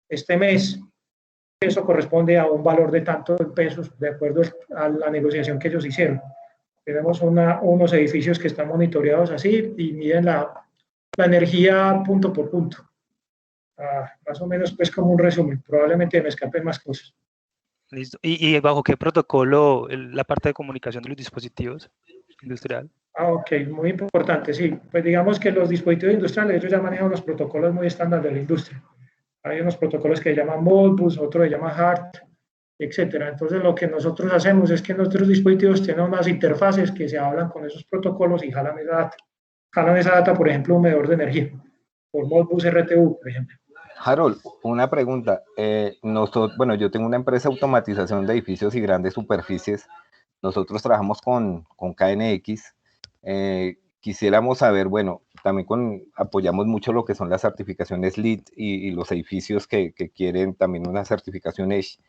este mes eso corresponde a un valor de tantos pesos de acuerdo a la negociación que ellos hicieron. Tenemos unos edificios que están monitoreados así y miden la energía punto por punto. Más o menos pues como un resumen, probablemente me escapen más cosas. Listo. ¿Y bajo qué protocolo la parte de comunicación de los dispositivos industrial? Ok, muy importante, sí. Pues digamos que los dispositivos industriales, ellos ya manejan unos protocolos muy estándar de la industria. Hay unos protocolos que se llaman Modbus, otros se llaman HART, etcétera. Entonces, lo que nosotros hacemos es que nuestros dispositivos tienen unas interfaces que se hablan con esos protocolos y jalan esa data. Jalan esa data, por ejemplo, un medidor de energía, por Modbus RTU, por ejemplo. Harold, una pregunta. Bueno, yo tengo una empresa de automatización de edificios y grandes superficies. Nosotros trabajamos con KNX. Quisiéramos saber, bueno, también apoyamos mucho lo que son las certificaciones LEED y los edificios que quieren también una certificación EDGE.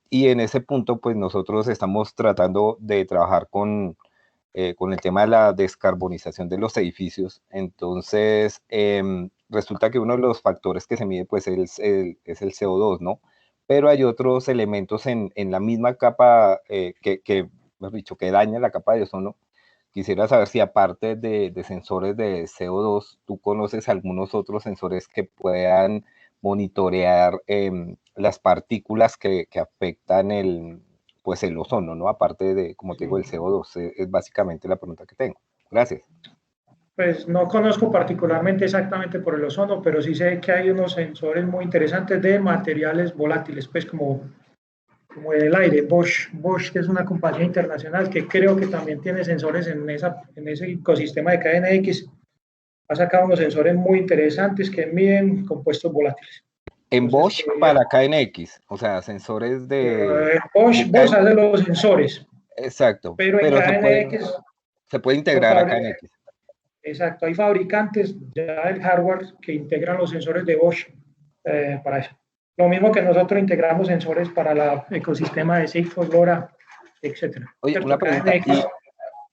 Y en ese punto, pues nosotros estamos tratando de trabajar con el tema de la descarbonización de los edificios. Entonces, resulta que uno de los factores que se mide, pues, es el CO2, ¿no? Pero hay otros elementos en la misma capa mejor dicho, que daña la capa de ozono. Quisiera saber si aparte de sensores de CO2, tú conoces algunos otros sensores que puedan monitorear las partículas que afectan el ozono, ¿no? Aparte de, como te digo, el CO2. Es básicamente la pregunta que tengo. Gracias. Pues no conozco particularmente exactamente por el ozono, pero sí sé que hay unos sensores muy interesantes de materiales volátiles, pues como el aire. Bosch, que es una compañía internacional que creo que también tiene sensores en ese ecosistema de KNX. ha sacado unos sensores muy interesantes que miden compuestos volátiles. En Bosch para KNX, o sea, sensores de... Bosch hace los sensores. Exacto, pero en KNX se puede integrar a KNX. Exacto, hay fabricantes ya del hardware que integran los sensores de Bosch para eso. Lo mismo que nosotros integramos sensores para el ecosistema de Sigfox, LoRa, etc. Oye, una pregunta.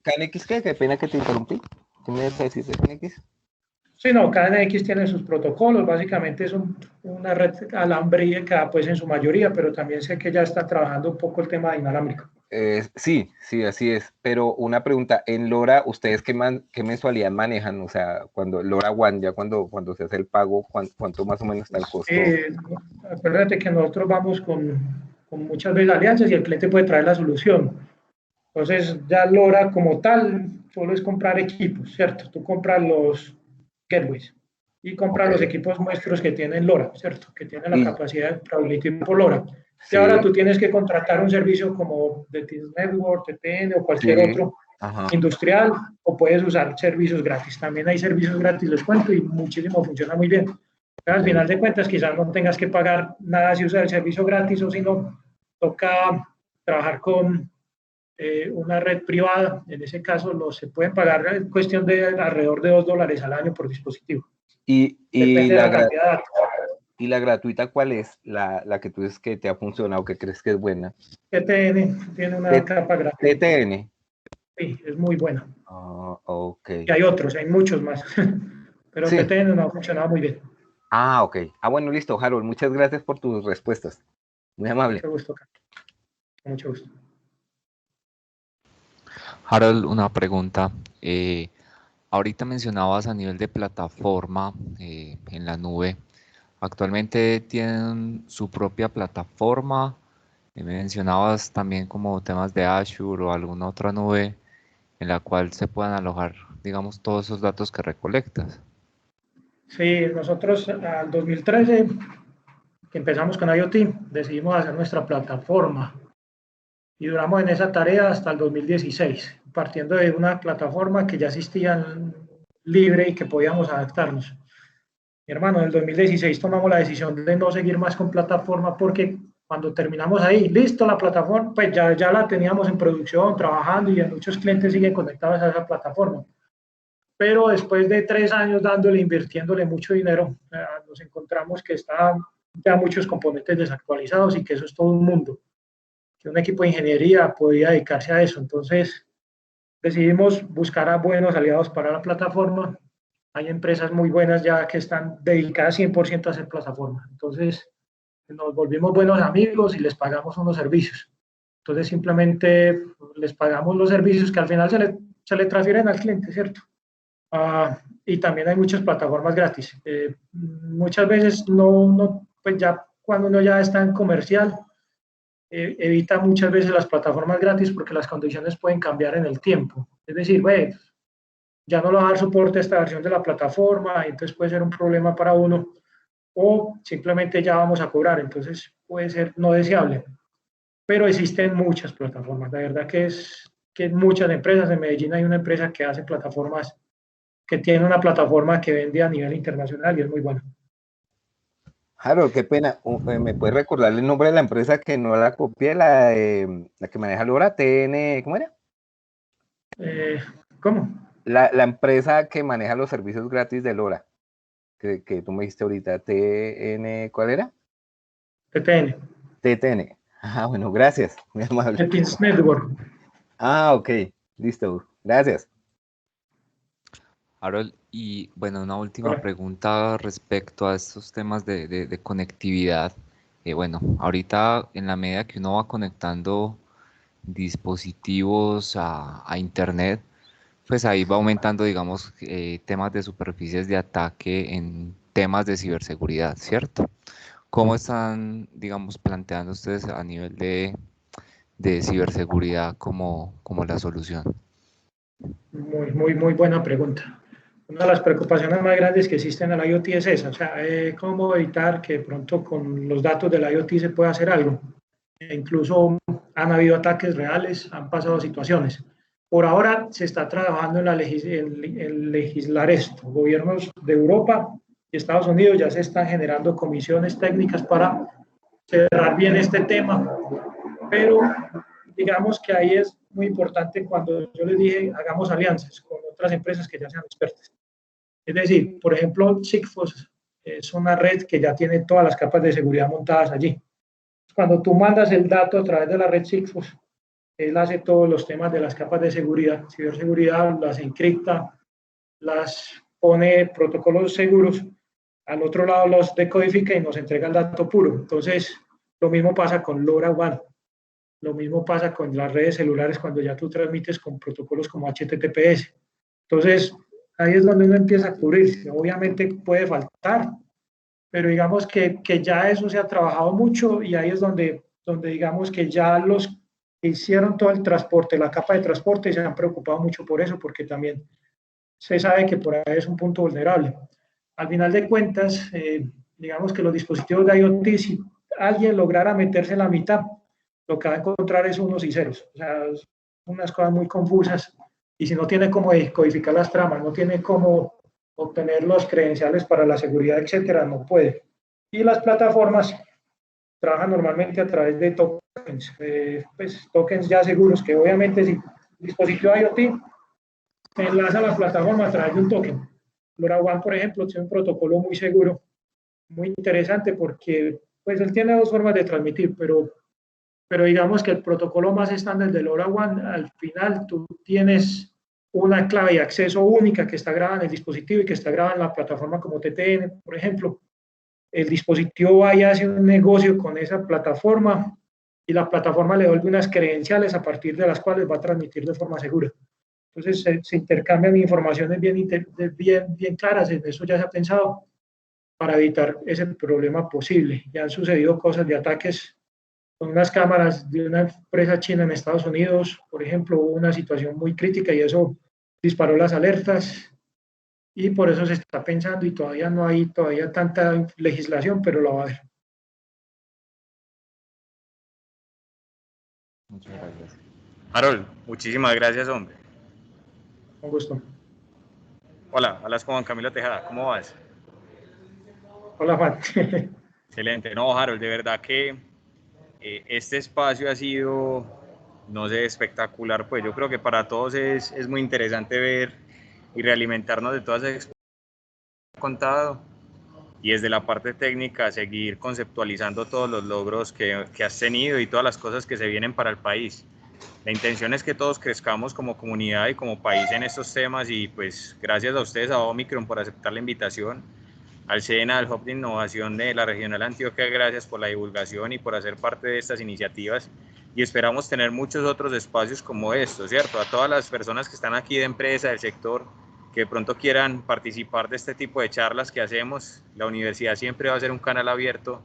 ¿KNX qué? Qué pena que te interrumpí. ¿Qué me vas a decir de KNX? Sí, no, KNX tiene sus protocolos, básicamente es una red alambrica, pues en su mayoría, pero también sé que ya está trabajando un poco el tema de inalámbrico. Sí, así es. Pero una pregunta, en LoRa, ¿ustedes qué mensualidad manejan? O sea, cuando LoRa One, ya cuando se hace el pago, ¿cuánto más o menos está el costo? Acuérdate que nosotros vamos con muchas veces alianzas y el cliente puede traer la solución. Entonces, ya LoRa como tal, solo es comprar equipos, ¿cierto? Tú compras los gateways y compras los equipos nuestros que tienen LoRa, ¿cierto? Que tienen la capacidad de probability por LoRa. Y ahora tú tienes que contratar un servicio como de Teams Network, TTN o cualquier otro industrial, o puedes usar servicios gratis. También hay servicios gratis, les cuento, y muchísimo, funciona muy bien. Pero al final de cuentas, quizás no tengas que pagar nada si usas el servicio gratis, o si no, toca trabajar con una red privada. En ese caso, se pueden pagar en cuestión de alrededor de $2 al año por dispositivo. Depende de la cantidad de datos. ¿Y la gratuita cuál es? La que tú dices que te ha funcionado, que crees que es buena. TTN tiene una capa gratuita. TTN. Sí, es muy buena. Ok. Y hay otros, hay muchos más. Pero sí. TTN no ha funcionado muy bien. Ok. Bueno, listo, Harold. Muchas gracias por tus respuestas. Muy amable. Mucho gusto, Carlos. Mucho gusto. Harold, una pregunta. Ahorita mencionabas a nivel de plataforma en la nube. Actualmente tienen su propia plataforma. Me mencionabas también como temas de Azure o alguna otra nube en la cual se puedan alojar, digamos, todos esos datos que recolectas. Sí, nosotros al 2013, que empezamos con IoT, decidimos hacer nuestra plataforma y duramos en esa tarea hasta el 2016, partiendo de una plataforma que ya existía libre y que podíamos adaptarnos. Mi hermano, en el 2016 tomamos la decisión de no seguir más con plataforma porque cuando terminamos ahí, listo la plataforma, pues ya la teníamos en producción, trabajando y muchos clientes siguen conectados a esa plataforma. Pero después de 3 años dándole, invirtiéndole mucho dinero, nos encontramos que estaban ya muchos componentes desactualizados y que eso es todo un mundo, que un equipo de ingeniería podía dedicarse a eso. Entonces decidimos buscar a buenos aliados para la plataforma. Hay empresas muy buenas ya que están dedicadas 100% a hacer plataforma. Entonces, nos volvimos buenos amigos y les pagamos unos servicios. Entonces, simplemente les pagamos los servicios que al final se le transfieren al cliente, ¿cierto? Y también hay muchas plataformas gratis. Muchas veces pues ya cuando uno ya está en comercial, evita muchas veces las plataformas gratis porque las condiciones pueden cambiar en el tiempo. Es decir, ya no le va a dar soporte a esta versión de la plataforma, entonces puede ser un problema para uno, o simplemente ya vamos a cobrar, entonces puede ser no deseable. Pero existen muchas plataformas, la verdad que muchas empresas. En Medellín hay una empresa que hace plataformas, que tiene una plataforma que vende a nivel internacional y es muy buena. Harold, qué pena, ¿me puedes recordar el nombre de la empresa que no la copié, la que maneja LoRa? TN, ¿cómo era? ¿Cómo? La empresa que maneja los servicios gratis de LoRa, que tú me dijiste ahorita, TN, ¿cuál era? TTN. TTN. Bueno, gracias, muy amable. Teams Network. Ok, listo, gracias. Harold, y bueno, una última pregunta respecto a estos temas de conectividad. Bueno, ahorita en la medida que uno va conectando dispositivos a Internet, pues ahí va aumentando, digamos, temas de superficies de ataque en temas de ciberseguridad, ¿cierto? ¿Cómo están, digamos, planteando ustedes a nivel de ciberseguridad como la solución? Muy buena pregunta. Una de las preocupaciones más grandes que existen en el IoT es esa, o sea, cómo evitar que de pronto con los datos del IoT se pueda hacer algo. Incluso han habido ataques reales, han pasado situaciones. Por ahora se está trabajando en legislar esto. Gobiernos de Europa y Estados Unidos ya se están generando comisiones técnicas para cerrar bien este tema, pero digamos que ahí es muy importante cuando yo les dije hagamos alianzas con otras empresas que ya sean expertas. Es decir, por ejemplo, Sigfox es una red que ya tiene todas las capas de seguridad montadas allí. Cuando tú mandas el dato a través de la red Sigfox, él hace todos los temas de las capas de seguridad, ciberseguridad, las encripta, las pone protocolos seguros, al otro lado los decodifica y nos entrega el dato puro. Entonces, lo mismo pasa con LoRaWAN, lo mismo pasa con las redes celulares cuando ya tú transmites con protocolos como HTTPS. Entonces, ahí es donde uno empieza a cubrirse. Obviamente puede faltar, pero digamos que ya eso se ha trabajado mucho y ahí es donde digamos que ya los que hicieron todo el transporte, la capa de transporte, se han preocupado mucho por eso, porque también se sabe que por ahí es un punto vulnerable. Al final de cuentas, digamos que los dispositivos de IoT, si alguien lograra meterse en la mitad, lo que va a encontrar es unos y ceros. O sea, unas cosas muy confusas. Y si no tiene cómo codificar las tramas, no tiene cómo obtener los credenciales para la seguridad, etcétera, no puede. Y las plataformas trabajan normalmente a través de tokens, pues tokens ya seguros, que obviamente si el dispositivo IoT se enlaza a la plataforma a través de un token. LoRaWAN, por ejemplo, tiene un protocolo muy seguro, muy interesante, porque pues él tiene dos formas de transmitir, pero digamos que el protocolo más estándar de LoRaWAN, al final tú tienes una clave de acceso única que está grabada en el dispositivo y que está grabada en la plataforma como TTN, por ejemplo. El dispositivo va y hace un negocio con esa plataforma y la plataforma le devuelve unas credenciales a partir de las cuales va a transmitir de forma segura. Entonces se intercambian informaciones bien claras, en eso ya se ha pensado para evitar ese problema posible. Ya han sucedido cosas de ataques con unas cámaras de una empresa china en Estados Unidos, por ejemplo, hubo una situación muy crítica y eso disparó las alertas y por eso se está pensando y todavía no hay tanta legislación, pero lo va a haber. Muchas gracias. Harold, muchísimas gracias, hombre. Un gusto. Hola, hablas con Juan Camilo Tejada, ¿cómo vas? Hola, Juan. Excelente. No, Harold, de verdad que este espacio ha sido, no sé, espectacular. Pues yo creo que para todos es muy interesante ver y realimentarnos de todas esas experiencias que has contado y desde la parte técnica seguir conceptualizando todos los logros que has tenido y todas las cosas que se vienen para el país. La intención es que todos crezcamos como comunidad y como país en estos temas y pues gracias a ustedes, a Omicron, por aceptar la invitación, al SENA, al Hub de Innovación de la Regional Antioquia, gracias por la divulgación y por hacer parte de estas iniciativas y esperamos tener muchos otros espacios como estos, ¿cierto? A todas las personas que están aquí de empresa, del sector, que de pronto quieran participar de este tipo de charlas que hacemos, la universidad siempre va a ser un canal abierto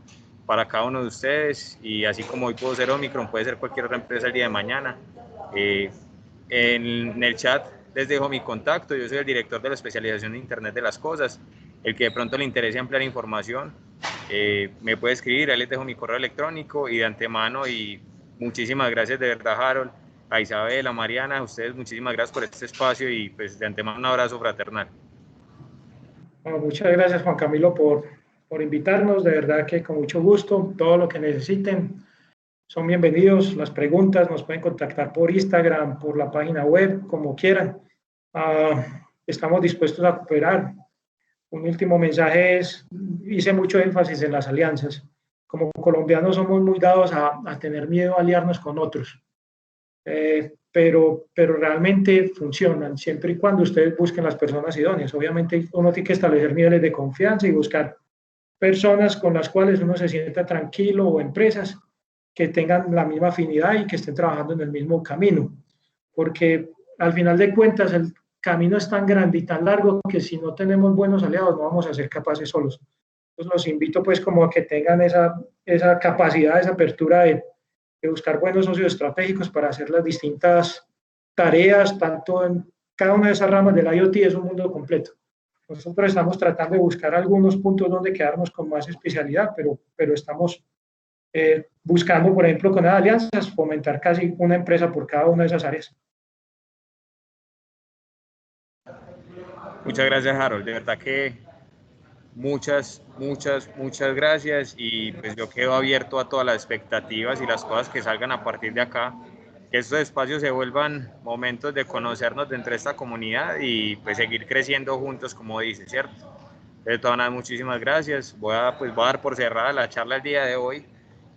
para cada uno de ustedes y así como hoy puedo ser Omicron, puede ser cualquier otra empresa el día de mañana. En el chat les dejo mi contacto, yo soy el director de la especialización de Internet de las Cosas, el que de pronto le interese ampliar información, me puede escribir, ahí les dejo mi correo electrónico y de antemano y muchísimas gracias de verdad, Harold, a Isabel, a Mariana, a ustedes muchísimas gracias por este espacio y pues de antemano un abrazo fraternal. Bueno, muchas gracias, Juan Camilo, por invitarnos, de verdad que con mucho gusto, todo lo que necesiten son bienvenidos, las preguntas nos pueden contactar por Instagram, por la página web, como quieran. Estamos dispuestos a cooperar. Un último mensaje es, hice mucho énfasis en las alianzas. Como colombianos somos muy dados a tener miedo a aliarnos con otros, pero realmente funcionan siempre y cuando ustedes busquen las personas idóneas. Obviamente uno tiene que establecer niveles de confianza y buscar personas con las cuales uno se sienta tranquilo o empresas que tengan la misma afinidad y que estén trabajando en el mismo camino, porque al final de cuentas el camino es tan grande y tan largo que si no tenemos buenos aliados no vamos a ser capaces solos. Entonces los invito pues como a que tengan esa capacidad, esa apertura de buscar buenos socios estratégicos para hacer las distintas tareas, tanto en cada una de esas ramas del IoT es un mundo completo. Nosotros estamos tratando de buscar algunos puntos donde quedarnos con más especialidad, pero estamos buscando, por ejemplo, con las alianzas, fomentar casi una empresa por cada una de esas áreas. Muchas gracias, Harold. De verdad que muchas gracias, y pues yo quedo abierto a todas las expectativas y las cosas que salgan a partir de acá, que estos espacios se vuelvan momentos de conocernos dentro de esta comunidad y pues seguir creciendo juntos, como dice, ¿cierto? De todas maneras, muchísimas gracias. Voy a dar por cerrada la charla el día de hoy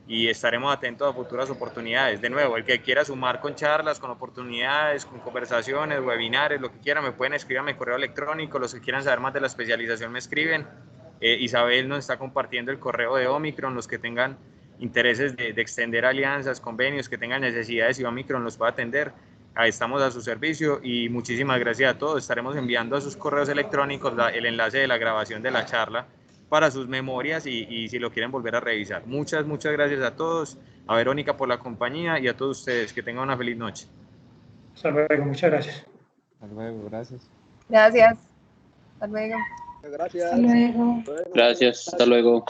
y estaremos atentos a futuras oportunidades. De nuevo, el que quiera sumar con charlas, con oportunidades, con conversaciones, webinares, lo que quiera, me pueden escribir a mi correo electrónico. Los que quieran saber más de la especialización me escriben. Isabel nos está compartiendo el correo de Omicron. Los que tengan intereses de extender alianzas, convenios, que tengan necesidades y Omicron los pueda atender, ahí estamos a su servicio. Y muchísimas gracias a todos. Estaremos enviando a sus correos electrónicos el enlace de la grabación de la charla para sus memorias y si lo quieren volver a revisar. Muchas gracias a todos, a Verónica por la compañía y a todos ustedes. Que tengan una feliz noche. Hasta luego, muchas gracias. Hasta luego, gracias. Gracias. Hasta luego. Gracias. Hasta luego. Gracias, hasta luego.